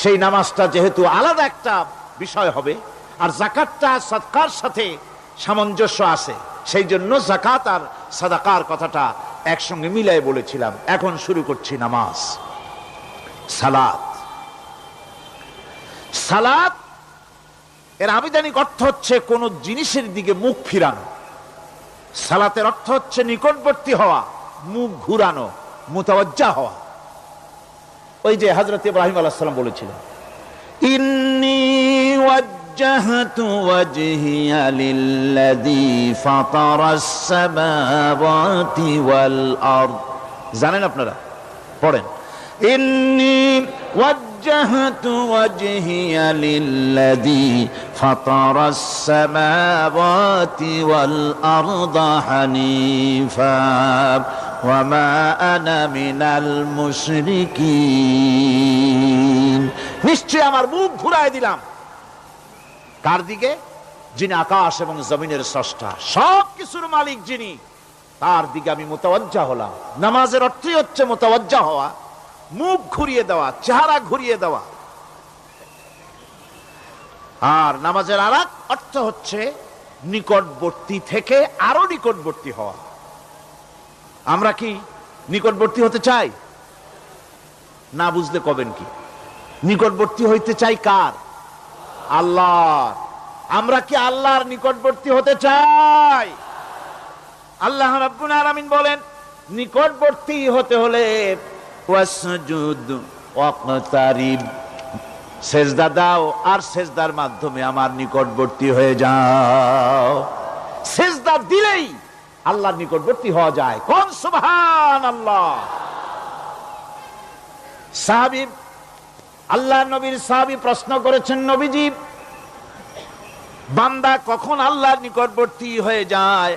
সেই নামাজটা যেহেতু আলাদা একটা বিষয় হবে, আর যাকাতটা সাদকার সাথে সামঞ্জস্য আছে, সেই জন্য যাকাত আর সাদাকার কথাটা একসঙ্গে মিলাই বলেছিলাম। এখন শুরু করছি নামাজ। সালাত, সালাত এর আবিধানিক অর্থ হচ্ছে কোন জিনিসের দিকে মুখ ফিরানো। সালাতের অর্থ হচ্ছে নিকটবর্তী হওয়া, মুখ ঘুরানো, মুতাওয়াজ্জা হওয়া। ওই যে হযরত ইব্রাহিম আলাইহিস সালাম বলেছিলেন, ইন্নী ওয়াজ্জাহতু ওয়াজহিয়া লিল্লাযী ফাতারাস সামাওয়াতি ওয়াল আরদ। জানেন আপনারা? পড়েন, ইন্নী ওয়াজ্জাহতু ওয়াজহিয়া লিল্লাযী ফাতারাস সামাওয়াতি ওয়াল আরদা হানিফা ওয়া মা আনা মিনাল মুশরিকিন। নিশ্চয় আমার মুখ ঘুরায় দিলাম কার দিকে? যিনি আকাশ এবং জমিনের স্রষ্টা, সব কিছুর মালিক যিনি, তার দিকে আমি মুতাওয়াজ্জা হলাম। নামাজের অর্থই হচ্ছে মুতাওয়াজ্জা হওয়া, মুখ ঘুরিয়ে দেওয়া, চেহারা ঘুরিয়ে দেওয়া। আর নামাজের আরেক অর্থ হচ্ছে নিকটবর্তী থেকে আরো নিকটবর্তী হওয়া। আমরা কি নিকটবর্তী হতে চাই? না বুঝলে কবেন কি? নিকটবর্তী হইতে চাই কার? আল্লাহ। আমরা কি আল্লাহর নিকটবর্তী হতে চাই? আল্লাহ রাব্বুল আলামিন বলেন, নিকটবর্তী হতে হলে ওয়াসজুদ ওয়াকতারিব, সেজদা দাও আর সেজদার মাধ্যমে আমার নিকটবর্তী হয়ে যাও। সেজদা দিলেই আল্লাহর নিকটবর্তী হওয়া যায়। কোন সুবহানাল্লাহ। সাহাবী, আল্লাহ নবীর সাহাবী প্রশ্ন করেছেন, নবীজি বান্দা কখন আল্লাহর নিকটবর্তী হয়ে যায়?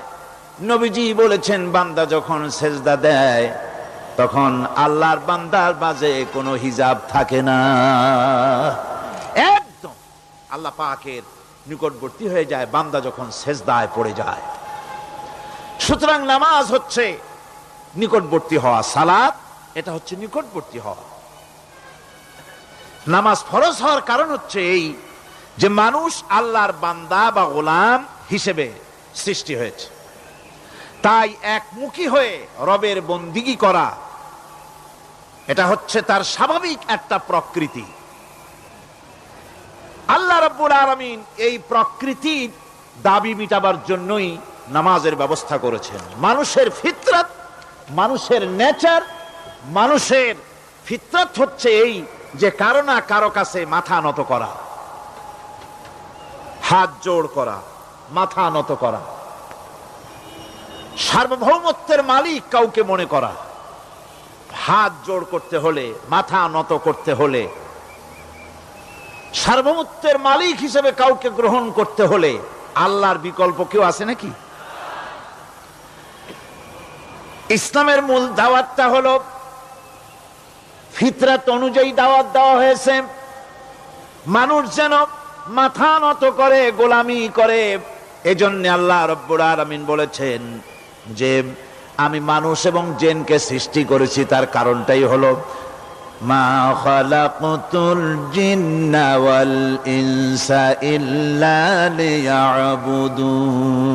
নবীজি বলেছেন, বান্দা যখন সেজদা দেয় তখন আল্লাহর বান্দার মাঝে কোনো হিজাব থাকে না, একদম আল্লাহ পাকের নিকটবর্তী হয়ে যায় বান্দা যখন সেজদায় পড়ে যায়। সুতরাং নামাজ হচ্ছে নিকটবর্তী হওয়া, সালাত এটা হচ্ছে নিকটবর্তী হওয়া। নামাজ ফরজ হওয়ার কারণ হচ্ছে এই যে মানুষ আল্লাহর বান্দা বা গোলাম হিসেবে সৃষ্টি হয়েছে, তাই একমুখী হয়ে রবের বন্দিগি করা এটা হচ্ছে তার স্বাভাবিক একটা প্রকৃতি। আল্লাহ রাব্বুল আলামিন এই প্রকৃতির দাবি মিটাবার জন্যই নামাজের ব্যবস্থা করেছেন। মানুষের ফিতরত, মানুষের নেচার, মানুষের ফিতরত হচ্ছে এই যে কারো না কারো কাছে মাথা নত করা, হাত জোড় করা, মাথা নত করা, সার্বভৌমত্বের মালিক কাউকে মনে করা। হাত জোড় করতে হলে, মাথা নত করতে হলে, সার্বভৌমত্বের মালিক হিসেবে কাউকে গ্রহণ করতে হলে আল্লাহর বিকল্প কেউ আছে নাকি? ইসলামের মূল দাওয়াতটা হলো ফিতরাত অনুযায়ী দাওয়াত দেওয়া হয়েছে। মানুষ যেন মাথা নত করে, গোলামি করে। এজন্য আল্লাহ রাব্বুল আলামিন বলেছেন যে আমি মানুষ এবং জিনকে সৃষ্টি করেছি, তার কারণটাই হলো মা খালাকতুল জিন্না ওয়াল ইনসা ইল্লা লিয়াবুদুন।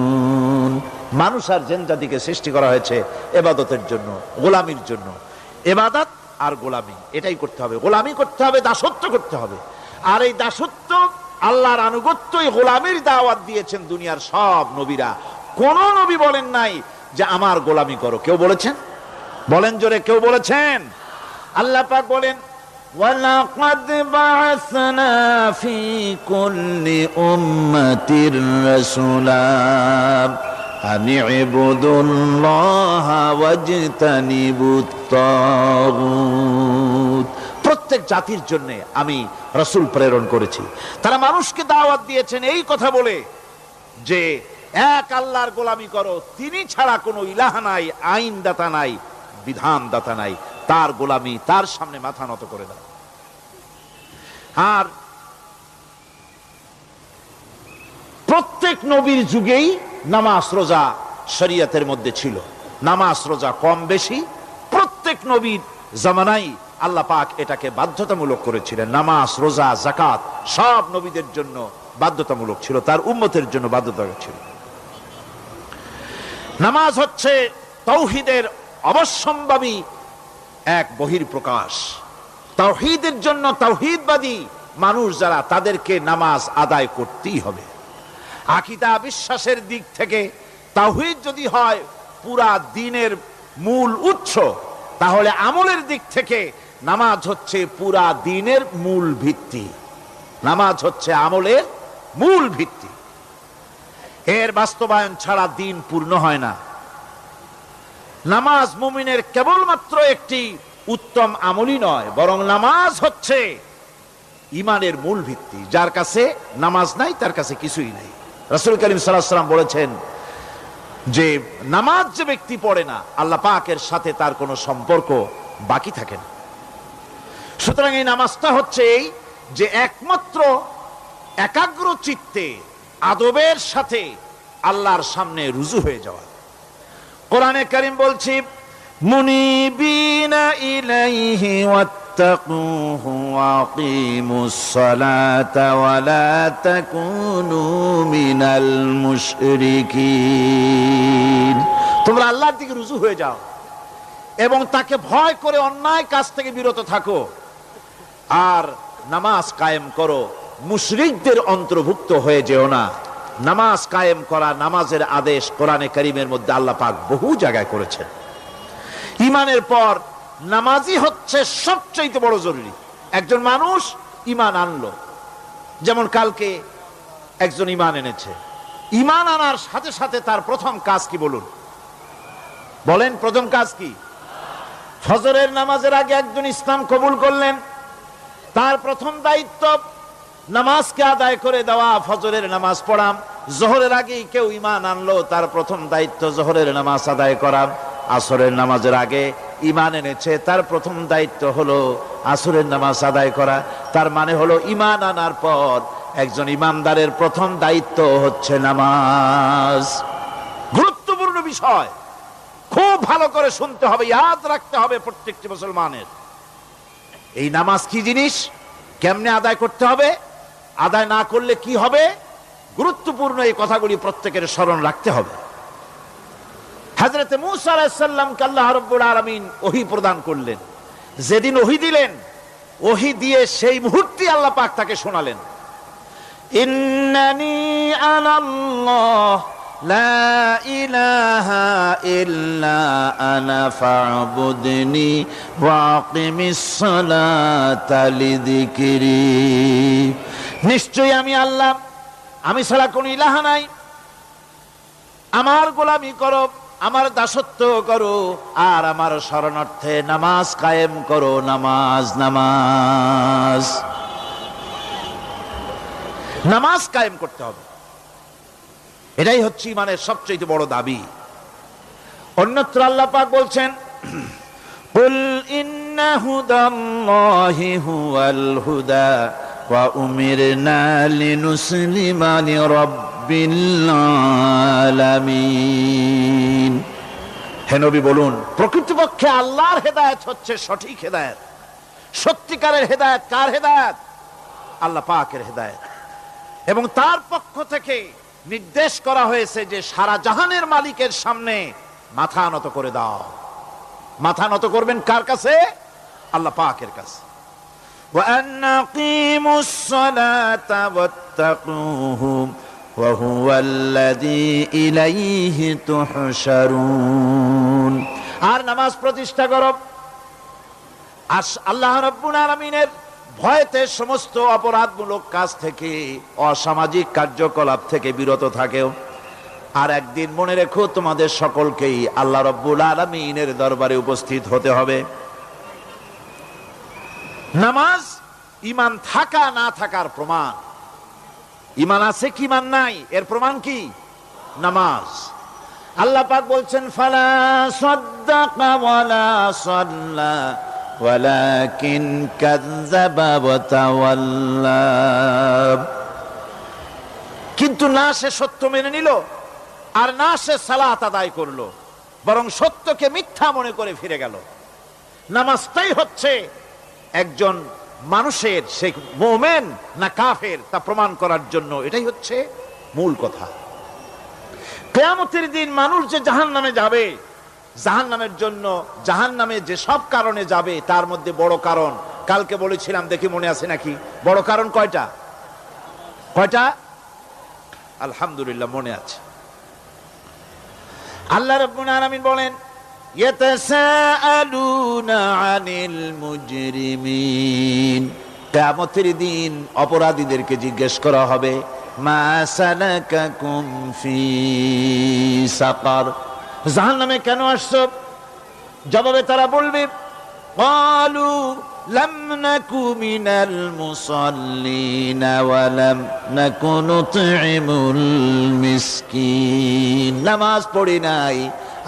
মানুষ আর জিন জাতিকে সৃষ্টি করা হয়েছে ইবাদতের জন্য, গোলামির জন্য। ইবাদত আর গোলামি এটাই করতে হবে, গোলামি করতে হবে, দাসত্ব করতে হবে। আর এই দাসত্ব, আল্লাহর আনুগত্যই গোলামির দাওয়াত দিয়েছেন দুনিয়ার সব নবীরা। কোন নবী বলেন নাই যে আমার গোলামি করো। কেউ বলেছেন? বলেন জোরে, কেউ বলেছেন? আল্লাহ পাক বলেন, ওয়ালাকাদ বা'আসনা ফি কুল্লি উম্মাতির রাসূলা আন ইবুদুল্লাহা ওয়াজতানিবুত তাগুত। প্রত্যেক জাতির জন্য আমি রাসূল প্রেরণ করেছি। তারা মানুষকে দাওয়াত দিয়েছেন এই কথা বলে যে এক আল্লাহর গোলামি করো, তিনি ছাড়া কোনো ইলাহ নাই, আইনদাতা নাই, বিধানদাতা নাই, তার গোলামি, তার সামনে মাথা নত করে দাও। আর প্রত্যেক নবীর যুগেই নামাজ রোজা শরীয়তের মধ্যে ছিল। নামাজ রোজা কম বেশি প্রত্যেক নবীর জামানায় আল্লাহ পাক এটাকে বাধ্যতামূলক করেছিলেন। নামাজ রোজা যাকাত সব নবীদের জন্য বাধ্যতামূলক ছিল, তার উম্মতের জন্য বাধ্যতামূলক ছিল। নামাজ হচ্ছে তাওহীদের অবশ্যম্ভাবী এক বহির্প্রকাশ। তাওহীদের জন্য তাওহীদবাদী মানুষ যারা, তাদেরকে নামাজ আদায় করতেই হবে। আকীদা বিশ্বাসের দিক থেকে তাওহীদ যদি হয় পুরা দ্বীনের মূল উৎস, তাহলে আমলের দিক থেকে নামাজ হচ্ছে পুরা দ্বীনের মূল ভিত্তি। নামাজ হচ্ছে আমলের মূল ভিত্তি। এর বাস্তবায়ন ছাড়া দ্বীন পূর্ণ হয় না। নামাজ মুমিনের কেবলমাত্র একটি উত্তম আমলই নয়, বরং নামাজ হচ্ছে ঈমানের মূল ভিত্তি। যার কাছে নামাজ নাই তার কাছে কিছুই নাই। রাসূল করিম সাল্লাল্লাহু আলাইহি ওয়াসাল্লাম বলেছেন যে নামাজ যে ব্যক্তি পড়ে না, আল্লাহ পাকের সাথে তার কোনো সম্পর্ক বাকি থাকে না। সুতরাং এই নামাজটা হচ্ছে এই যে একমাত্র একাগ্র চিত্তে আদবের সাথে আল্লাহর সামনে রুজু হয়ে যাওয়া। কোরআনে কারীম বলছে মুনিবিনা ইলাইহি واتقوه وأقيموا الصلاة ولا تكونوا من المشركين তোমরা আল্লাহর দিকে রুজু হয়ে যাও এবং তাকে ভয় করে অন্যায় কাজ থেকে বিরত থাকো আর নামাজ কায়েম করো, মুশরিকদের অন্তর্ভুক্ত হয়ে যেও না। নামাজ কায়েম করা, নামাজের আদেশ কোরআনে কারীমের মধ্যে আল্লাহ পাক বহু জায়গায় করেছেন। ঈমানের পর নামাজই হচ্ছে সবচেয়ে বড় জরুরি। একজন মানুষ ঈমান আনলো, যেমন কালকে একজন ঈমান এনেছে, ঈমান আনার সাথে সাথে তার প্রথম কাজ কি বলুন? বলেন প্রথম কাজ কি? ফজরের নামাজের আগে একজন ইসলাম কবুল করলেন, তার প্রথম দায়িত্ব নামাজকে আদায় করে দেওয়া, ফজরের নামাজ পড়া। জোহরের আগেই কেউ ঈমান আনলো, তার প্রথম দায়িত্ব জোহরের নামাজ আদায় করা। আসরের নামাজের আগে ঈমান এনেছে, তার প্রথম দায়িত্ব হলো আসরের নামাজ আদায় করা। তার মানে হলো ঈমান আনার পর একজন ঈমানদারের প্রথম দায়িত্ব হচ্ছে নামাজ। গুরুত্বপূর্ণ বিষয়, খুব ভালো করে শুনতে হবে, ইয়াদ রাখতে হবে প্রত্যেকটি মুসলমানের। এই নামাজ কি জিনিস, কেমনে আদায় করতে হবে, আদায় না করলে কি হবে, গুরুত্বপূর্ণ এই কথাগুলি প্রত্যেকের স্মরণ রাখতে হবে। হযরতে মূসা আলাইহিস সালামকে আল্লাহ রাব্বুল আলামিন ওহী প্রদান করলেন। যেদিন ওহী দিলেন, ওহী দিয়ে সেই মুহূর্তে আল্লাহ পাক তাকে শোনালেন, ইন্নানি আনাল্লাহ লা ইলাহা ইল্লা আনা ফা'বুদনি ওয়া আকিমিস সালাতা লিযিকরি। নিশ্চয়ই আমি আল্লাহ, আমি ছাড়া কোনো ইলাহ নাই, আমার গোলামি করো, আমার দাসত্ব করো, আর আমার শরণার্থে নামাজ কায়েম করো। নামাজ নামাজ নামাজ কায়েম করতে হবে, এটাই হচ্ছে ঈমানের সবচেয়ে বড় দাবি। অন্যত্র আল্লাহ পাক বলছেন, কুল ইন্না হুদাল্লাহি হুয়াল হুদা ওয়া উমিরনা লিনুসলিমা লিরাব্বিল আলামিন। হে নবী বলুন, প্রকৃতপক্ষে আল্লাহর হেদায়েত হচ্ছে সঠিক হেদায়েত। সত্যিকারের হেদায়েত কার হেদায়েত? আল্লাহ পাকের হেদায়েত। এবং তার পক্ষ থেকে নির্দেশ করা হয়েছে যে সারা জাহানের মালিকের সামনে মাথা নত করে দাও। মাথা নত করবেন কার কাছে? আল্লাহ পাকের কাছে। ওয়া আনাকিমুস সালাতা ওয়াত্তাকুহু ওয়া হুয়াল্লাযী ইলাইহি তুহশারুন। আর নামাজ প্রতিষ্ঠা করো, আর আল্লাহ রাব্বুল আলামিনের ভয়তে সমস্ত অপরাধমূলক কাজ থেকে, অসামাজিক কার্যকলাপ থেকে বিরত থাকেও। আর একদিন মনে রেখো, তোমাদের সকলকেই আল্লাহ রাব্বুল আলামিনের দরবারে উপস্থিত হতে হবে। নামাজ ঈমান থাকা না থাকার প্রমাণ। ঈমান আছে কি ঈমান নাই, এর প্রমাণ কি? নামাজ। আল্লাহ পাক বলছেন, ফালা সাদ্দাকা ওয়ালা সাল্লা ওয়ালাকিন কাযযাবা ওয়া তাওয়াল্লা। কিন্তু না সে সত্য মেনে নিল, আর না সে সালাত আদায় করলো, বরং সত্যকে মিথ্যা মনে করে ফিরে গেল। নামাজটাই হচ্ছে একজন মানুষের, সে মুমিন না কাফের তা প্রমাণ করার জন্য, এটাই হচ্ছে মূল কথা। কিয়ামতের দিন মানুষ যে জাহান্নামে যাবে, জাহান্নামের জন্য, জাহান্নামে যে সব কারণে যাবে তার মধ্যে বড় কারণ, কালকে বলেছিলাম, দেখি মনে আছে নাকি, বড় কারণ কয়টা? কয়টা? আলহামদুলিল্লাহ মনে আছে। আল্লাহ রাব্বুল আলামিন বলেন, ইয়াতাসাআলুনা আনিল মুজরিমিন। কিয়ামতের দিন অপরাধীদেরকে জিজ্ঞেস করা হবে, মা সালাকাকুম ফি সাকার, জাহান্নামে কেন আসছো? জবাবে তারা বলবে, ক্বালু লাম নাকু মিনাল মুসাল্লিনা ওয়া লাম নাকু নুতঈমুল মিসকিন। নামাজ পড়ি নাই,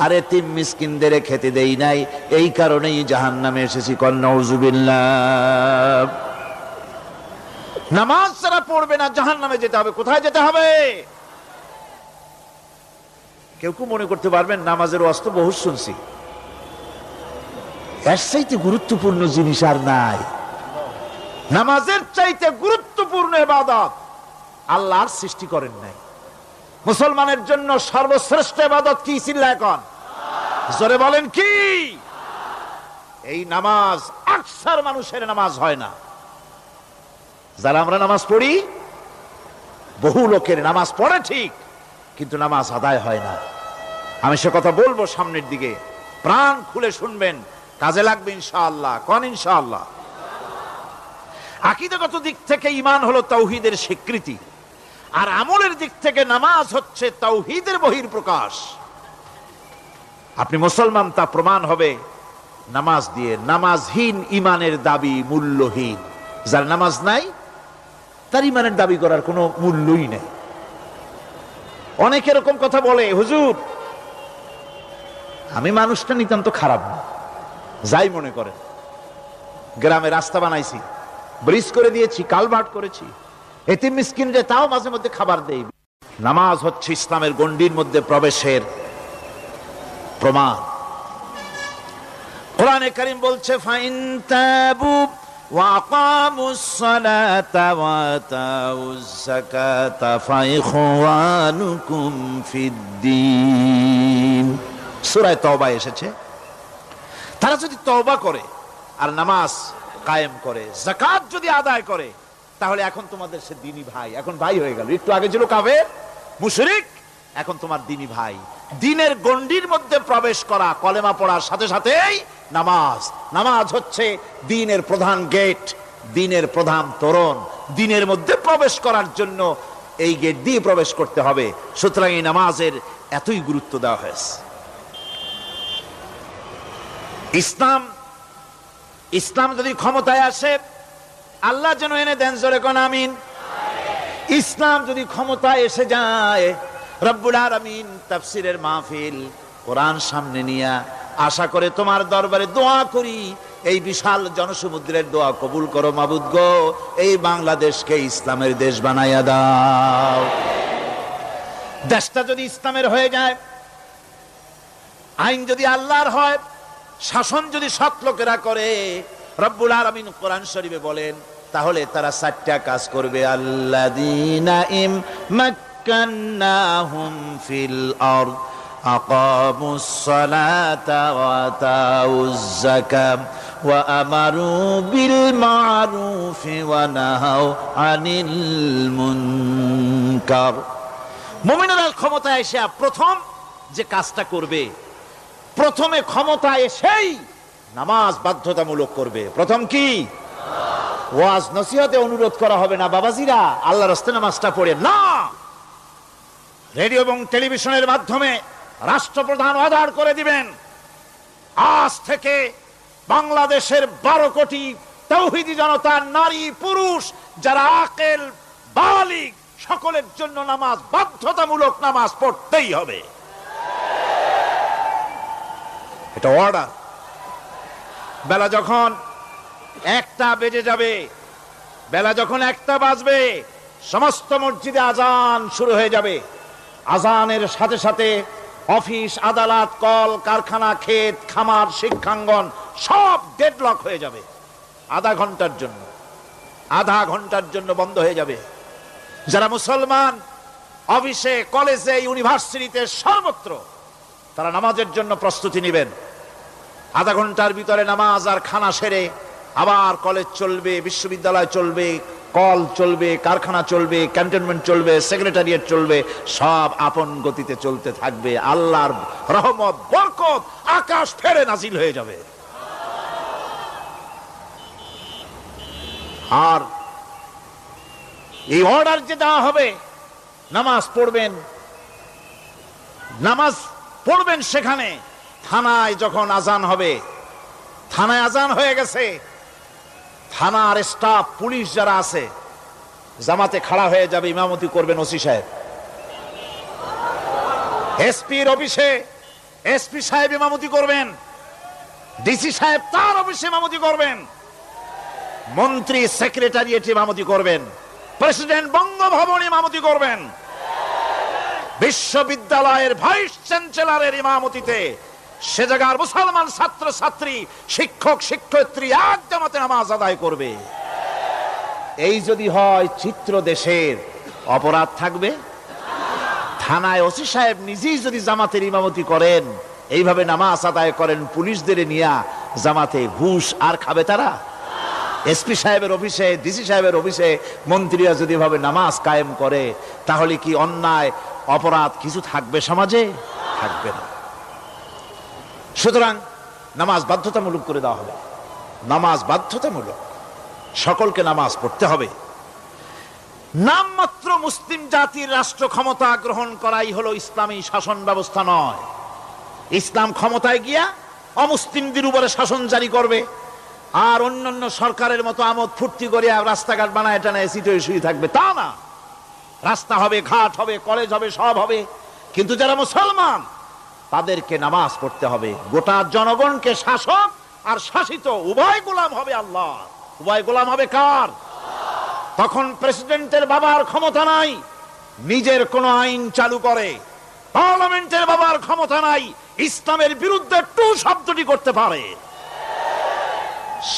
আর এতিম মিসকিনদের খেতে দেই নাই, এই কারণেই জাহান্নামে এসেছি। নাউযুবিল্লাহ। নামাজ যারা পড়বে না, জাহান্নামে যেতে হবে। কোথায় যেতে হবে? কেউ কেউ মনে করতে পারবেন নামাজের ওয়াজ তো বহু শুনছি, এর চাইতে গুরুত্বপূর্ণ জিনিস আর নাই। নামাজের চাইতে গুরুত্বপূর্ণ ইবাদত আল্লাহর সৃষ্টি করেন নাই। মুসলমানের জন্য সর্বশ্রেষ্ঠ ইবাদত কি? চিল্লায় এখন জোরে বলেন কি? এই নামাজ আকসার মানুষের নামাজ হয় না। যারা আমরা নামাজ পড়ি, বহু লোকের নামাজ পড়ে ঠিক, কিন্তু নামাজ আদায় হয় না। আমি সে কথা বলবো সামনের দিকে, প্রাণ খুলে শুনবেন, কাজে লাগবে ইনশাআল্লাহ। কোন ইনশাআল্লাহ? আকীদাগত দিক থেকে ঈমান হলো তাওহীদের স্বীকৃতি, আর আমলের দিক থেকে নামাজ হচ্ছে তাওহীদের বহিঃপ্রকাশ। আপনি মুসলমান তা প্রমাণ হবে নামাজ দিয়ে। নামাজহীন ঈমানের দাবি মূল্যহীন। যার নামাজ নাই তার ঈমানের দাবি করার কোনো মূল্যই নেই। অনেকে এরকম কথা বলে, হুজুর আমি মানুষটা নিতান্ত খারাপ না, যাই মনে করেন, গ্রামে রাস্তা বানাইছি, ব্রিজ করে দিয়েছি, কালভার্ট করেছি, এতিম মিসকিনরে তাও মাঝে মধ্যে খাবার দেই। নামাজ হচ্ছে ইসলামের গণ্ডির মধ্যে প্রবেশের প্রমাণ। কোরআনে কারীম বলছে, ফাইন তাবু ওয়া আকামুস সালাতা ওয়া আতাউজ যাকাতা ফাইখওয়ানুকুম ফিদ্দীন। সূরা তওবা এসেছে। তারা যদি তওবা করে আর নামাজ কায়েম করে, যাকাত যদি আদায় করে, তাহলে এখন তোমাদের সে দ্বীনি ভাই, এখন ভাই হয়ে গেল। একটু আগে ছিল কাফের মুশরিক, এখন তোমার দ্বীনি ভাই। দ্বীনের গণ্ডির মধ্যে প্রবেশ করা, কলেমা পড়ার সাথে সাথেই নামাজ। নামাজ হচ্ছে দ্বীনের প্রধান গেট, দ্বীনের প্রধান তোরণ। দ্বীনের মধ্যে প্রবেশ করার জন্য এই গেট দিয়ে প্রবেশ করতে হবে। সুতরাং এই নামাজের এতই গুরুত্ব দেওয়া হয়েছে। ইসলাম যদি ক্ষমতায় আসে, আল্লাহ যেন এনে দেন, জোরে কোন আমিন। ইসলাম যদি ক্ষমতায় এসে যায়, রব্বুল আলামিন তাফসীরের মাহফিল, কোরআন সামনে নিয়া আশা করে তোমার দরবারে দোয়া করি, এই বিশাল জনসমুদ্রের দোয়া কবুল করো মাবুদ গো, এই বাংলাদেশকে ইসলামের দেশ বানাইয়া দাও। দেশটা যদি ইসলামের হয়ে যায়, আইন যদি আল্লাহর হয়, শাসন যদি সৎ লোকেরা করে, রব্বুল আলামিন কোরআন শরীফে বলেন, তাহলে তারা 4টা কাজ করবে। আল্লাযীনা মাক্কান্নাহুম ফিল আরদ আকামুস সালাতা ওয়া আতাউজ যাকাত ওয়া আমারু বিল মা'রুফি ওয়া নাহাউ আনিল মুনকার। মুমিনেরা ক্ষমতায় এসে প্রথম যে কাজটা করবে, প্রথমে ক্ষমতা এসেই নামাজ বাধ্যতামূলক করবে। প্রথম কি? ওয়াজ নসিহতে অনুরোধ করা হবে না, বাবাজিরা আল্লাহর রাস্তায় নামাজটা পড়ে না। রেডিও এবং টেলিভিশনের মাধ্যমে রাষ্ট্রপ্রধান অর্ডার করে দিবেন, আজ থেকে বাংলাদেশের 12 কোটি তাওহীদি জনতা, নারী পুরুষ যারা আকেল বালিগ, সকলের জন্য নামাজ বাধ্যতামূলক, নামাজ পড়তেই হবে। এটা অর্ডার। বেলা যখন 1টা বেজে যাবে, বেলা যখন 1টা বাজবে, সমস্ত মসজিদে আজান শুরু হয়ে যাবে। আজানের সাথে সাথে অফিস, আদালত, কল কারখানা, ক্ষেত খামার, শিক্ষাঙ্গন সব ডেডলক হয়ে যাবে। আধা ঘন্টার জন্য বন্ধ হয়ে যাবে। যারা মুসলমান অফিসে, কলেজে, ইউনিভার্সিটিতে, সর্বত্র তারা নামাজের জন্য প্রস্তুতি নেবেন। আধা ঘন্টার ভিতরে নামাজ আর খানা সেরে আবার কলেজ চলবে, বিশ্ববিদ্যালয় চলবে, কল চলবে, কারখানা চলবে, ক্যান্টনমেন্ট চলবে, সেক্রেটারিয়েট চলবে, সব আপন গতিতে চলতে থাকবে। আল্লাহর রহমত, বরকত আকাশ ফেরে নাজিল হয়ে যাবে। আর এই অর্ডার যে দেওয়া হবে, নামাজ পড়বেন সেখানে। থানায় যখন আজান হবে, থানায় আজান হয়ে গেছে, থানার স্টাফ, পুলিশ যারা আছে, জামাতে খাড়া হয়ে যাবে, ইমামতি করবেন ওসি সাহেব। এসপির অফিসে এসপি সাহেব ইমামতি করবেন, ডিসি সাহেব তার অফিসে ইমামতি করবেন, মন্ত্রী সেক্রেটারিয়েট ইমামতি করবেন, প্রেসিডেন্ট বঙ্গভবন ইমামতি করবেন, বিশ্ববিদ্যালয়ের ভাইস চ্যান্সেলরের ইমামতিতে সে জায়গার মুসলমান ছাত্র ছাত্রী, শিক্ষক শিক্ষয়িত্রী এক জামাতে নামাজ আদায় করবে। এই যদি হয় চিত্র দেশের, অপরাধ থাকবে? থানায় ওসি সাহেব নিজেই যদি জামাতের ইমামতি করেন, এইভাবে নামাজ আদায় করেন পুলিশদের নিয়ে জামাতে, ঘুষ আর খাবে তারা? এসপি সাহেবের অফিসে, ডিসি সাহেবের অফিসে মন্ত্রীরা যদি এভাবে নামাজ কায়েম করে, তাহলে কি অন্যায় অপরাধ কিছু থাকবে সমাজে? থাকবে না। সুতরাং নামাজ বাধ্যতামূলক করে দেওয়া হবে। নামাজ বাধ্যতামূলক, সকলকে নামাজ পড়তে হবে। নামমাত্র মুসলিম জাতির রাষ্ট্র ক্ষমতা গ্রহণ করাই হলো ইসলামী শাসন ব্যবস্থা নয়। ইসলাম ক্ষমতায় গিয়া অমুসলিমদের উপরে শাসন জারি করবে, আর অন্যান্য সরকারের মতো আমোদ ফুর্তি করে রাস্তাঘাট বানায় টানায় সিটে শুয়ে থাকবে, তা না। রাস্তা হবে, ঘাট হবে, কলেজ হবে, সব হবে, কিন্তু যারা মুসলমান তাদেরকে নামাজ পড়তে হবে। গোটা জনগণকে শাসক আর শাসিত উভয় গোলাম হবে আল্লাহ। উভয় গোলাম হবে কার? তখন প্রেসিডেন্টের বাবার ক্ষমতা নাই নিজের কোন আইন চালু করে, পার্লামেন্টের বাবার ক্ষমতা নাই ইসলামের বিরুদ্ধে টু শব্দটি করতে পারে।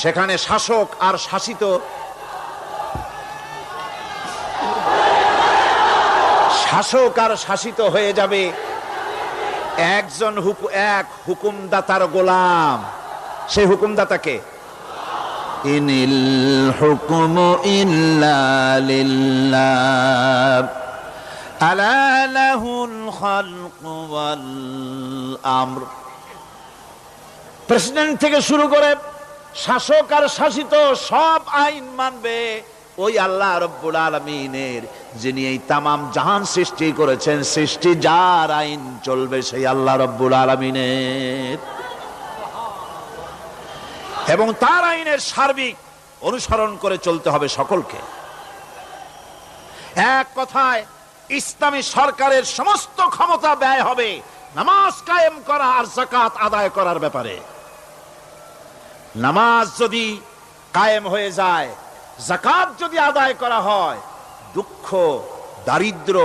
সেখানে শাসক আর শাসিত, শাসক আর শাসিত হয়ে যাবে একজন এক হুকুমদাতার গোলাম। সেই হুকুমদাতাকে ইনিল হুকুমু ইল্লা লিল্লাহ আলা লাহুল খালকু ওয়াল আমর। প্রেসিডেন্ট থেকে শুরু করে শাসক আর শাসিত সব আইন মানবে ওই আল্লাহ রব্বুল আলামিনের, যিনি এই তামাম জাহান সৃষ্টি করেছেন। সৃষ্টি যার আইন চলবে সেই আল্লাহ রব্বুল আলামিনের, এবং তার আইনের সার্বিক অনুসরণ করে চলতে হবে সকলকে। এক কথায় ইসলামী সরকারের সমস্ত ক্ষমতা ব্যয় হবে নামাজ কায়েম করা আর যাকাত আদায় করার ব্যাপারে। নামাজ যদি কায়েম হয়ে যায়, যাকাত যদি আদায় করা হয়, দুঃখ, দারিদ্র,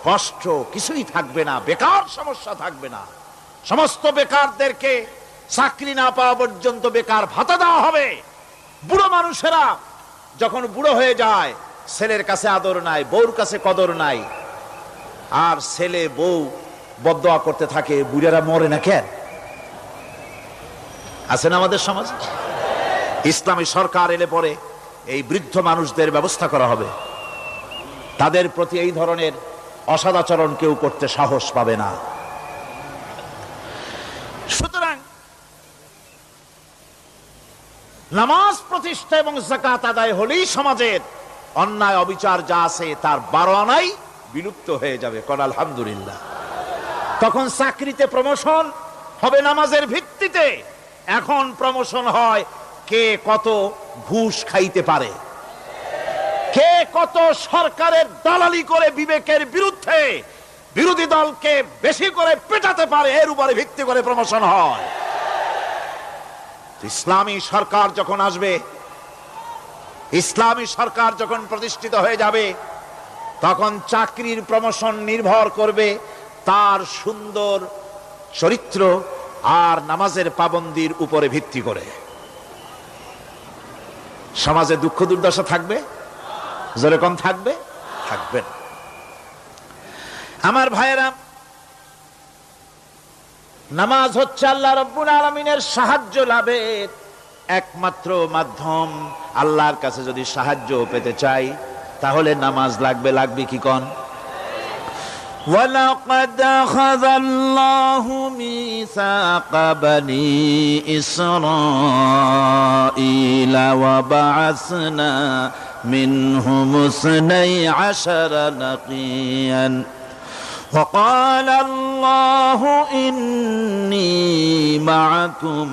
কষ্ট কিছুই থাকবে না, বেকার সমস্যা থাকবে না। সমস্ত বেকারদেরকে চাকরি না পাওয়া পর্যন্ত বেকার ভাতা দেওয়া হবে। বুড়ো মানুষেরা যখন বুড়ো হয়ে যায়, ছেলের কাছে আদর নাই, বউর কাছে কদর নাই, আর ছেলে বউ বদদোয়া করতে থাকে, বুড়েরা মরে না কেন? আছেন আমাদের সমাজ। ইসলামী সরকার এলে পরে এই বৃদ্ধ মানুষদের ব্যবস্থা করা হবে। তাদের প্রতি এই ধরনের অসদাচরণ কেউ করতে সাহস পাবে না। সুতরাং নামাজ প্রতিষ্ঠা এবং যাকাত আদায় হলেই সমাজের অন্যায় অবিচার যা আছে তার 12 আনাই বিলুপ্ত হয়ে যাবে। কোন আলহামদুলিল্লাহ। তখন চাকরিতে প্রমোশন হবে নামাজের ভিত্তিতে। এখন প্রমোশন হয় কে কত ঘুষ খাইতে পারে, কে কত সরকারের দালালি করে বিবেকের বিরুদ্ধে বিরোধী দলকে বেশি করে পেটাতে পারে, এর উপরে ভিত্তি করে প্রমোশন হয়। ইসলামী সরকার যখন আসবে, ইসলামী সরকার যখন প্রতিষ্ঠিত হয়ে যাবে, তখন চাকরির প্রমোশন নির্ভর করবে তার সুন্দর চরিত্র আর নামাজের পাবন্দির উপরে ভিত্তি করে। সমাজে দুঃখ দুর্দশা থাকবে? যেরকম থাকবে, থাকবে না। আমার ভাইয়েরা, নামাজ হচ্ছে আল্লাহ রাব্বুল আলামিনের সাহায্য লাভের একমাত্র মাধ্যম। আল্লাহর কাছে যদি সাহায্য পেতে চাই তাহলে নামাজ লাগবে। লাগবে কি কোন? ولقد أخذ الله ميثاق بني إسرائيل وبعثنا منهم 12 نقيا وقال الله إني معكم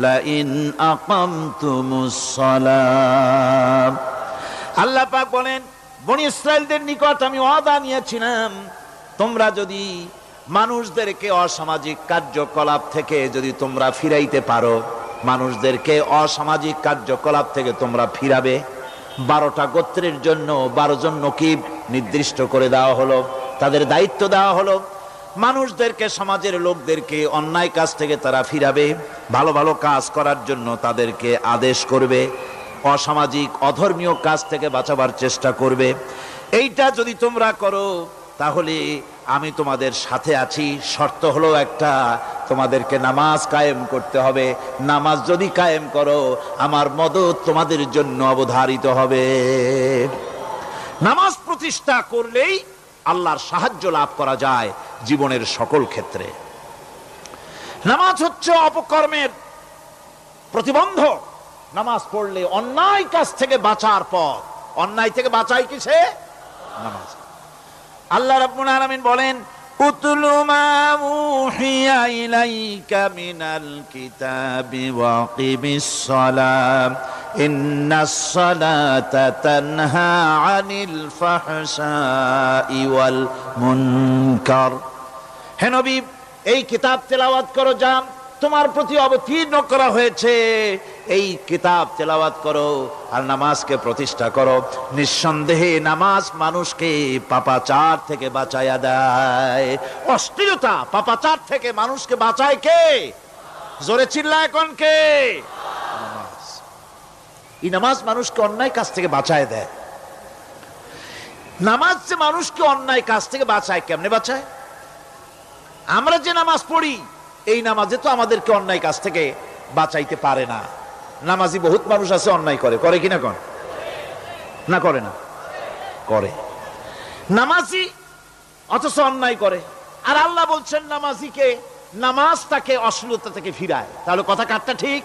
لئن أقمتم الصلاة। আল্লাহ পাক বলেন, বনি ইসরাইলদের নিকট আমি ওয়াদা নিয়েছিলাম, তোমরা যদি মানুষদেরকে অসামাজিক কার্যকলাপ থেকে যদি তোমরা ফিরাইতে পারো, মানুষদেরকে অসামাজিক কার্যকলাপ থেকে তোমরা ফিরাবে। 12টা গোত্রের জন্য 12 জন নকিব নির্দিষ্ট করে দেওয়া হলো, তাদের দায়িত্ব দেওয়া হলো। মানুষদেরকে, সমাজের লোকদেরকে অন্যায় কাজ থেকে তারা ফিরাবে, ভালো ভালো কাজ করার জন্য তাদেরকে আদেশ করবে, অসামাজিক অধর্মীয় কাজ থেকে বাঁচাবার চেষ্টা করবে। এইটা যদি তোমরা করো তাহলে আমি তোমাদের সাথে আছি। শর্ত হলো একটা, তোমাদেরকে নামাজ কায়েম করতে হবে। নামাজ যদি কায়েম করো আমার মদদ তোমাদের জন্য অবধারিত হবে। নামাজ প্রতিষ্ঠা করলেই আল্লাহর সাহায্য লাভ করা যায় জীবনের সকল ক্ষেত্রে। নামাজ হচ্ছে অপকর্মের প্রতিবন্ধক। নামাজ পড়লে অন্যায় কাজ থেকে বাঁচার পথ। অন্যায় থেকে বাঁচাই কিসে? নামাজ। আল্লাহ রাব্বুল আলামিন বলেন, উতলু মা উহিয়া ইলাইকা মিনাল কিতাবি ওয়াকিমিস সালাম ইন্নাস সালাতা তানহা আনিল ফাহশাই ওয়াল মুনকার। হে নবী, এই কিতাব তেলাওয়াত করো, যা তোমার প্রতি অবতীর্ণ করা হয়েছে, এই কিতাব তেলাওয়াত করো আর নামাজকে প্রতিষ্ঠা করো। নিঃসন্দেহে নামাজ মানুষকে পাপাচার থেকে বাঁচায়া দেয়। অশ্লীলতা, পাপাচার থেকে মানুষকে বাঁচায় কে? জোরে চিল্লায় কোন কে? নামাজ। এই নামাজ মানুষকে অন্যায় কাজ থেকে বাঁচায় দেয়। নামাজ যে মানুষকে অন্যায় কাজ থেকে বাঁচায়, কেমনে বাঁচায়? আমরা যে নামাজ পড়ি, এই নামাজে তো আমাদেরকে অন্যায় কাজ থেকে বাঁচাইতে পারে না। নামাজি বহুত মানুষ আছে অন্যায় করে, করে কিনা কোন? না করে না? করে। নামাজি অথচ অন্যায় করে। আর আল্লাহ বলছেন নামাজিকে, নামাজ তাকে অশ্লীলতা থেকে ফিরায়। তাহলে কথা কারটা ঠিক?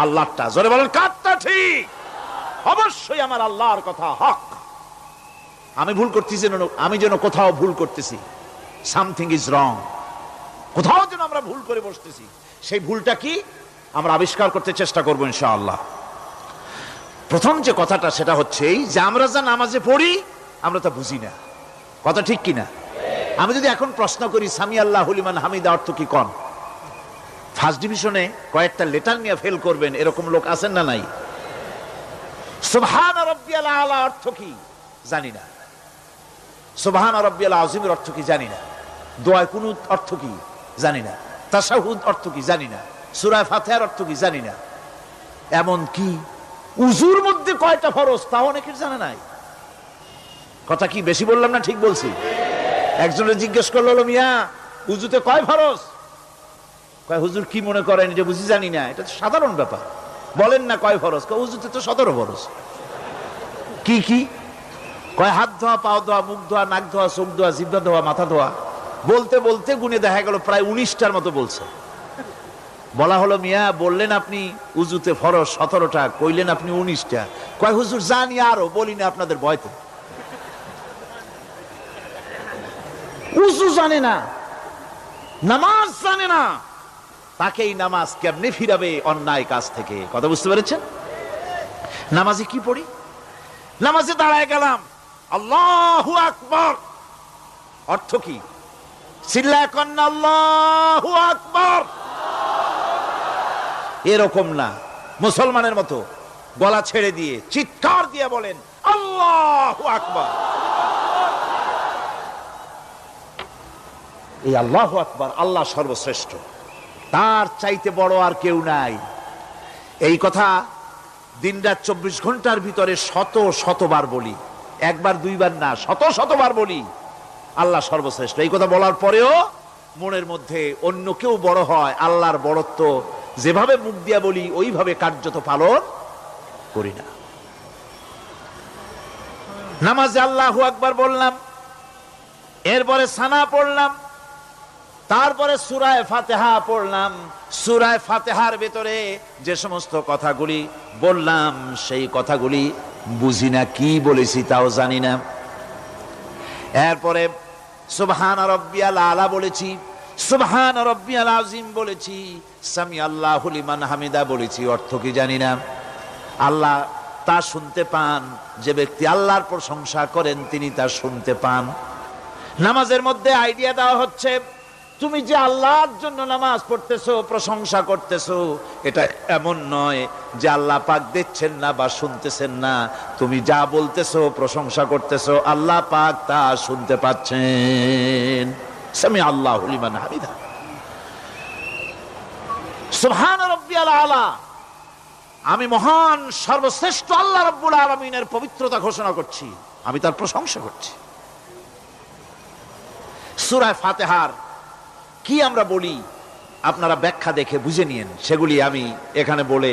আল্লাহরটা। জোরে বলেন, কারটা ঠিক? অবশ্যই আমার আল্লাহর কথা হক। আমি ভুল করতেছি, আমি যেন কোথাও ভুল করতেছি, সামথিং ইজ রং, কোথাও যেন আমরা ভুল করে বসতেছি, সেই ভুলটা কি আমরা আবিষ্কার করতে চেষ্টা করবো ইনশাআল্লাহ। প্রথম যে কথাটা সেটা হচ্ছে এই যে আমরা যা নামাজে পড়ি আমরা তা বুঝি না। কথা ঠিক কিনা? আমি যদি এখন প্রশ্ন করি সামি আল্লাহু লিমান হামিদা অর্থ কি কোন, ফার্স্ট ডিভিশনে কয়েকটা লেটার নিয়ে ফেল করবেন এরকম লোক আছেন না নাই? সুবহান রাব্বিয়াল আলা অর্থ কি জানি না, সুবহান রাব্বিয়াল আযীমের অর্থ কি জানি না, দোয়া কুনুত অর্থ কি জানি না, তাশাহুদ অর্থ কি জানি না, সূরা ফাতিহার অর্থ কি জানি না। এমন কি উযুর মধ্যে কয়টা ফরজ তাও অনেকের জানা নাই। কথা কি বেশি বললাম না ঠিক বলছি? একজনের জিজ্ঞেস করলো, মিয়া উযুতে কয় ফরজ? কয় হুজুর কি মনে করেন এটা বুঝি জানি না, এটা তো সাধারণ ব্যাপার, বলেন না কয় ফরজ? কয় উযুতে তো 17 ফরজ। কি কি? কয় হাত ধোয়া, পাও ধোয়া, মুখ ধোয়া, নাক ধোয়া, চোখ ধোয়া, জিহ্বা ধোয়া, মাথা ধোয়া। বলতে বলতে গুনে দেখা গেল প্রায় 19টার মতো বলছে। বলা হলো, মিয়া বললেন আপনি উযুতে ফরজ 17টা, কইলেন আপনি 19টা। কয় হুজুর জানি আরো, বলি না আপনাদের ভয়তে। উযু জানে না, নামাজ জানে না, তাকে এই নামাজ কেমনে ফিরাবে অন্যায় কাজ থেকে? কথা বুঝতে পেরেছেন? নামাজে কি পড়ি? নামাজে দাঁড়ায় গেলাম, আল্লাহু আকবার অর্থ কি? চিল্লায় কন্না আল্লাহু আকবার। এরকম না, মুসলমানের মতো গলা ছেড়ে দিয়ে চিৎকার দিয়ে বলেন আল্লাহু আকবার। এই আল্লাহু আকবার, আল্লাহ সর্বশ্রেষ্ঠ, তার চাইতে বড় আর কেউ নাই। এই কথা দিনরাত 24 ঘন্টার ভিতরে শত শতবার বলি, একবার দুইবার না, শত শতবার বলি আল্লাহ সর্বশ্রেষ্ঠ। এই কথা বলার পরেও মনের মধ্যে অন্য কেউ বড় হয়, আল্লাহর বড়ত্ব যেভাবে মুখ দিয়া বলি ওইভাবে কার্যত পালন করি না। নামাজে আল্লাহু আকবার বললাম, এরপরে সানা পড়লাম, তারপরে সূরা ফাতিহা পড়লাম। সূরা ফাতিহার ভিতরে যে সমস্ত কথাগুলি বললাম সেই কথাগুলি বুঝি না, কি বলেছি তাও জানি না। এরপরে সুবহান রাব্বিয়াল আলা বলেছি, সুবহান রাব্বিয়াল আযীম বলেছি, সামি আল্লাহু লিমান হামিদা বলেছি, অর্থ কি জানি না। আল্লাহ তা শুনতে পান, যে ব্যক্তি আল্লাহর প্রশংসা করেন তিনি তা শুনতে পান। নামাজের মধ্যে আইডিয়া দেওয়া হচ্ছে, তুমি যে আল্লাহর জন্য নামাজ পড়তেছো, প্রশংসা করতেছো, এটা এমন নয় যে আল্লাহ পাক দেখছেন না বা শুনতেছেন না। তুমি যা বলতেছো, প্রশংসা করতেছো, আল্লাহ পাক তা শুনতে পাচ্ছেন। সামি আল্লাহু লিমান হামিদা। সুবহান রাব্বিয়াল আলা, আমি মহান সর্বশ্রেষ্ঠ আল্লাহ রাব্বুল আলামিনের পবিত্রতা ঘোষণা করছি, আমি তার প্রশংসা করছি। সূরা ফাতিহার কি আমরা বলি আপনারা ব্যাখ্যা দেখে বুঝে নিয়েন, সেগুলি আমি এখানে বলে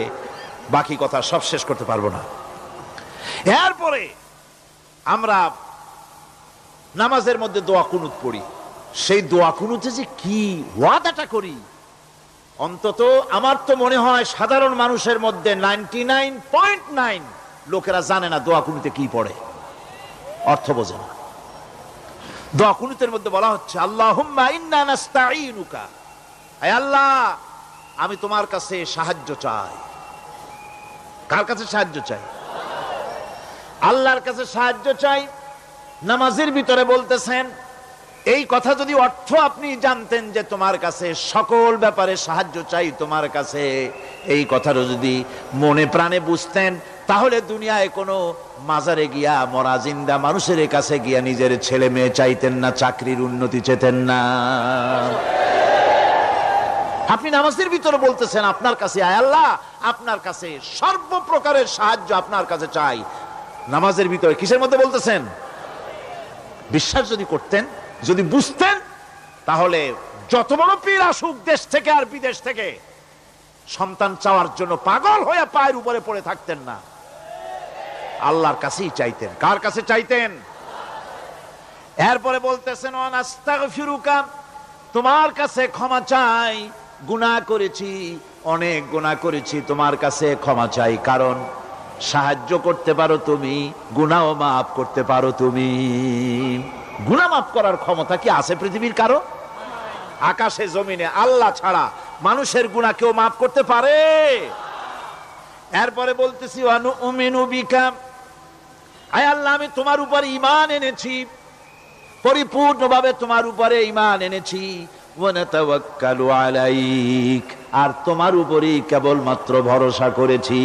বাকি কথা সব শেষ করতে পারবো না। এরপরে আমরা নামাজের মধ্যে দোয়া কুনুত পড়ি। সেই দোয়া কুনুতে যে কি ওয়াদাটা করি, অন্তত আমার তো মনে হয় সাধারণ মানুষের মধ্যে 99.9 লোকেরা জানে না দোয়া কুনুতে কি পড়ে, অর্থ বোঝে না। দোয়া কুনুতের মধ্যে বলা হচ্ছে আল্লাহুম্মা ইন্না নাস্তাঈনুকা, হে আল্লাহ আমি তোমার কাছে সাহায্য চাই। কার কাছে সাহায্য চাই? আল্লাহর কাছে সাহায্য চাই। নামাজের ভিতরে বলতেছেন, এই কথা যদি অর্থ আপনি জানতেন যে তোমার কাছে সকল ব্যাপারে সাহায্য চাই তোমার কাছে, এই কথাটা যদি মনে প্রাণে বুঝতেন, তাহলে দুনিয়ায় কোনো মাজারে গিয়া মরা জিন্দা মানুষের কাছে গিয়া নিজের ছেলে মেয়ে চাইতেন না, চাকরির উন্নতি চেতেন না। আপনি নামাজের ভিতরে বলতেছেন আপনার কাছে, আয় আল্লাহ আপনার কাছে সর্বপ্রকারের সাহায্য আপনার কাছে চাই। নামাজের ভিতরে কিসের মধ্যে বলতেছেন? বিশ্বাস যদি করতেন, যদি বুঝতেন, তাহলে যত বড় পীর আসুক দেশ থেকে আর বিদেশ থেকে, সন্তান চাওয়ার জন্য পাগল হয়ে পায়ের উপরে পড়ে থাকতেন না, আল্লাহর কাছেই চাইতেন। কার কাছে চাইতেন? এরপরে বলতেছেন আস্তাগফিরুকা, তোমার কাছে ক্ষমা চাই, গুনাহ করেছি, অনেক গুনাহ করেছি, তোমার কাছে ক্ষমা চাই, কারণ সাহায্য করতে পারো তুমি, গুনাহ মাফ করতে পারো তুমি। গুনাহ মাফ করার ক্ষমতা কি আছে পৃথিবীর কারো? আকাশে জমিনে আল্লাহ ছাড়া মানুষের গুনাহ কেউ মাফ করতে পারে? এরপরে বলতেছি অনুমিনু বিকা, আয় আল্লাহ আমি তোমার উপর ঈমান এনেছি, পরিপূর্ণভাবে তোমার উপরে ঈমান এনেছি। ওয়া নাতাওয়াক্কালু আলাইক, আর তোমার উপরেই কেবলমাত্র ভরসা করেছি।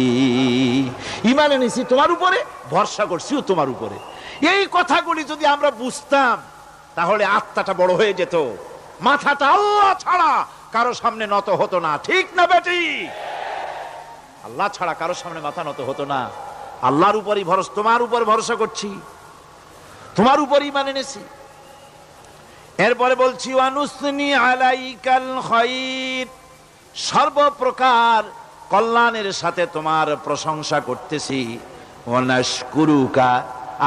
ঈমান এনেছি তোমার উপরে, ভরসা করছিও তোমার উপরে। এই কথাগুলি যদি আমরা বুঝতাম, তাহলে আত্মাটা বড় হয়ে যেত, মাথাটা আল্লাহ ছাড়া কারো সামনে নত হতো না। ঠিক না বেটি? আল্লাহ ছাড়া কারো সামনে মাথা নত হতো না। আল্লাহর উপরই ভরসা, তোমার উপর ভরসা করছি, তোমার উপর ঈমান এনেছি। এরপরে বলছি ওয়ানুসনি আলাইকাল খায়র, সর্বপ্রকার কল্যাণের সাথে তোমার প্রশংসা করতেছি। ওয়ানাশকুরুকা,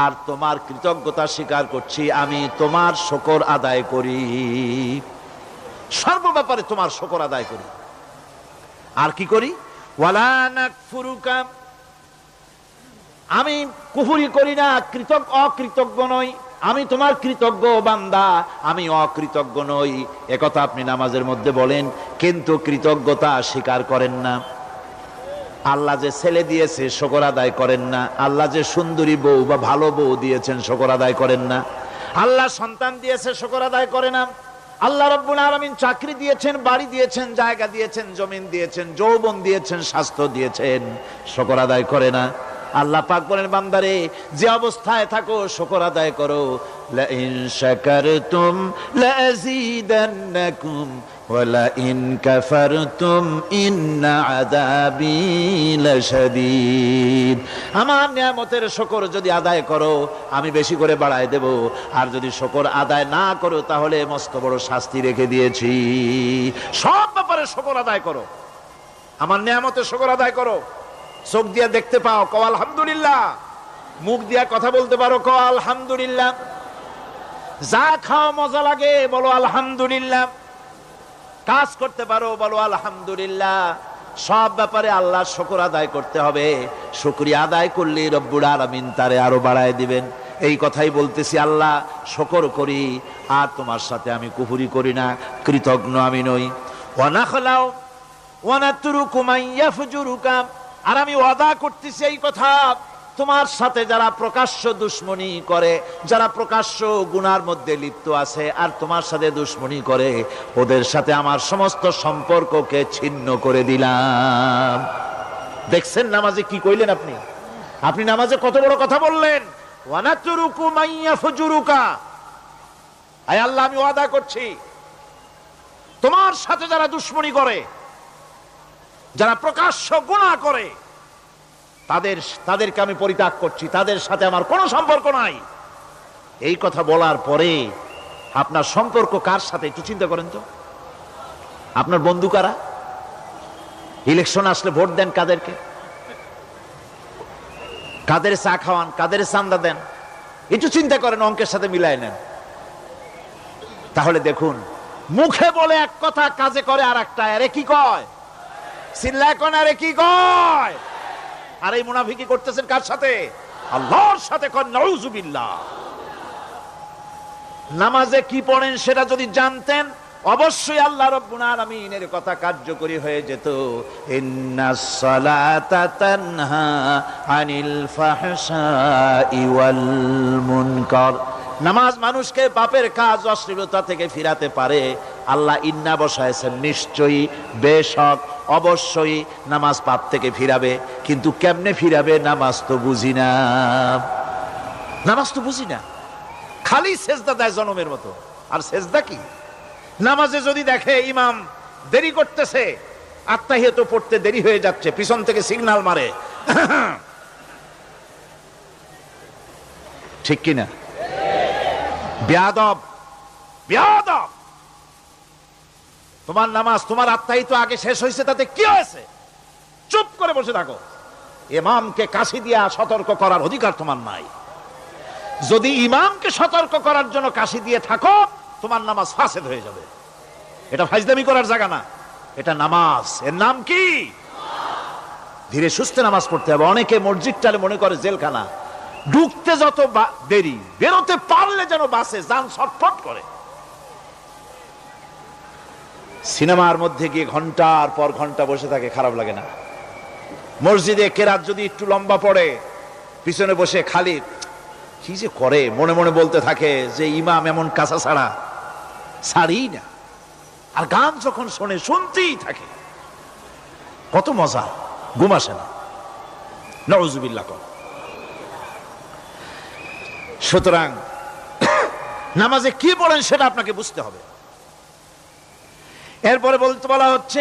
আর তোমার কৃতজ্ঞতা স্বীকার করছি, আমি তোমার শুকর আদায় করি, সর্ব ব্যাপারে তোমার শুকর আদায় করি। আর কি করি? ওয়ালা নাকফুরুকা, আমি কুফরি করি না, অকৃতজ্ঞ নই, আমি তোমার কৃতজ্ঞ বান্দা, আমি অকৃতজ্ঞ নই। একথা আপনি নামাজের মধ্যে বলেন, কিন্তু কৃতজ্ঞতা স্বীকার করেন না। আল্লাহ যে ছেলে দিয়েছে শুকর আদায় করেন না, আল্লাহ যে সুন্দরী বউ বা ভালো বউ দিয়েছেন শুকর আদায় করেন না, আল্লাহ সন্তান দিয়েছে শুকর আদায় করে না, আল্লাহ রাব্বুল আলামিন চাকরি দিয়েছেন, বাড়ি দিয়েছেন, জায়গা দিয়েছেন, জমিন দিয়েছেন, যৌবন দিয়েছেন, স্বাস্থ্য দিয়েছেন, শুকর আদায় করে না। আল্লাহ পাক বলেন, বান্দারে যে অবস্থায় থাকো শুকর আদায় করো। লা ইন শাকারতুম লা আযীদান্নাকুম ওয়া লা ইন কাফারতুম ইন্না আযাবী লাশাদীদ। আমার নিয়ামতের শুকর যদি আদায় করো আমি বেশি করে বাড়ায় দেব, আর যদি শুকর আদায় না করো তাহলে মস্ত বড় শাস্তি রেখে দিয়েছি। সব ব্যাপারে শুকর আদায় করো, আমার নিয়ামতের শুকর আদায় করো। চোখ দিয়া দেখতে পাও, কও আলহামদুলিল্লাহ। মুখ দিয়া কথা বলতে পারো, কও আলহামদুলিল্লাহ। যা খাও মজা লাগে বলো আলহামদুলিল্লাহ। কাজ করতে পারো বলো আলহামদুলিল্লাহ। সব ব্যাপারে আল্লাহর শুকর আদায় করতে হবে। শুকরিয়া আদায় করলে রব্বুল আলামিন তারে আরো বাড়ায় দিবেন। এই কথাই বলতেছি, আল্লাহ শুকর করি, আর তোমার সাথে আমি কুফরি করি না, কৃতজ্ঞ আমি নই। ওয়া নাখলাউ ওয়া নাতরুকু মান ইয়াফজুরুকা, আর আমি ওয়াদা করতেছি এই কথা, তোমার সাথে যারা প্রকাশ্য দুশ্মনী করে, যারা প্রকাশ্য গুনার মধ্যে লিপ্ত আছে আর তোমার সাথে দুশ্মনী করে, ওদের সাথে আমার সমস্ত সম্পর্ককে ছিন্ন করে দিলাম। দেখছেন নামাজে কি কইলেন আপনি? আপনি নামাজে কত বড় কথা বললেন। ওয়ানাতুরুকু মান ইয়াফজুরুকা, আয় আল্লাহ, আমি ওয়াদা করছি তোমার সাথে যারা দুশ্মনী করে, যারা প্রকাশ্য গুনাহ করে, তাদেরকে আমি পরিত্যাগ করছি, তাদের সাথে আমার কোনো সম্পর্ক নাই। এই কথা বলার পরে আপনার সম্পর্ক কার সাথে একটু চিন্তা করেন তো। আপনার বন্ধু কারা? ইলেকশন আসলে ভোট দেন কাদেরকে? কাদের চা খাওয়ান, কাদের চান্দা দেন? একটু চিন্তা করেন, অঙ্কের সাথে মিলাই নেন। তাহলে দেখুন, মুখে বলে এক কথা, কাজে করে আর একটা। আরে কি কয়? চিল্লায় কোন? আরে কি কয়? আর এই মুনাফিকি করতেছেন কার সাথে? আল্লাহর সাথে। কোন নাউজুবিল্লাহ। নামাজে কি পড়েন সেটা যদি জানতেন, অবশ্যই আল্লাহ রাব্বুল আলামিনের কথা কার্যকরী হয়ে যেত। ইন্নাস সালাতা তানহা আনিল ফাহশাই ওয়াল মুনকার। নামাজ মানুষকে পাপের কাজ, অশ্লীলতা থেকে ফিরাতে পারে। আল্লাহ ইন্না বসায়ছেন, নিশ্চয়ই, বেশক, অবশ্যই নামাজ পাপ থেকে ফিরাবে। কিন্তু কেমনে ফিরাবে নামাজ তো বুঝি না। নামাজ তো বুঝি না, খালি সেজদা দেয় জনমের মতো। আর সেজদা কি? নামাজে যদি দেখে ইমাম দেরি করতেছে, আত্তাহিয়াত পড়তে দেরি হয়ে যাচ্ছে, পিছন থেকে সিগন্যাল মারে, ঠিক কিনা? বেয়াদব, বেয়াদব। তোমার নামাজ, তোমার আত্তাহিয়াত আগে শেষ হয়েছে, তাতে কি হয়েছে? চুপ করে বসে থাকো। ইমামকে কাশি দিয়া সতর্ক করার অধিকার তোমার নাই। যদি ইমামকে সতর্ক করার জন্য কাশি দিয়ে থাকো, তোমার নামাজ ফাসেদ হয়ে যাবে। এটা ফাজলামি করার জায়গা না, এটা নামাজ। এর নাম কি? ধীরে সুস্থে নামাজ পড়তে হবে। অনেকে মসজিদটালে মনে করে জেলখানা। ঢুকতে যত দেরি, বেরোতে পারলে যেন বাসে যান ছটফট করে। সিনেমার মধ্যে গিয়ে ঘন্টার পর ঘন্টা বসে থাকে, খারাপ লাগে না? মসজিদে কেরাত যদি একটু লম্বা পড়ে, পিছনে বসে খালি কি যে করে, মনে মনে বলতে থাকে যে ইমাম এমন কাঁচা ছাড়া ছাড়ি না। আর গান যখন শোনে, শুনতেই থাকে। কত মজা, ঘুম আসে না। নাউজুবিল্লাহ। সুতরাং নামাজে কি পড়েন সেটা আপনাকে বুঝতে হবে। এরপরে বলা হচ্ছে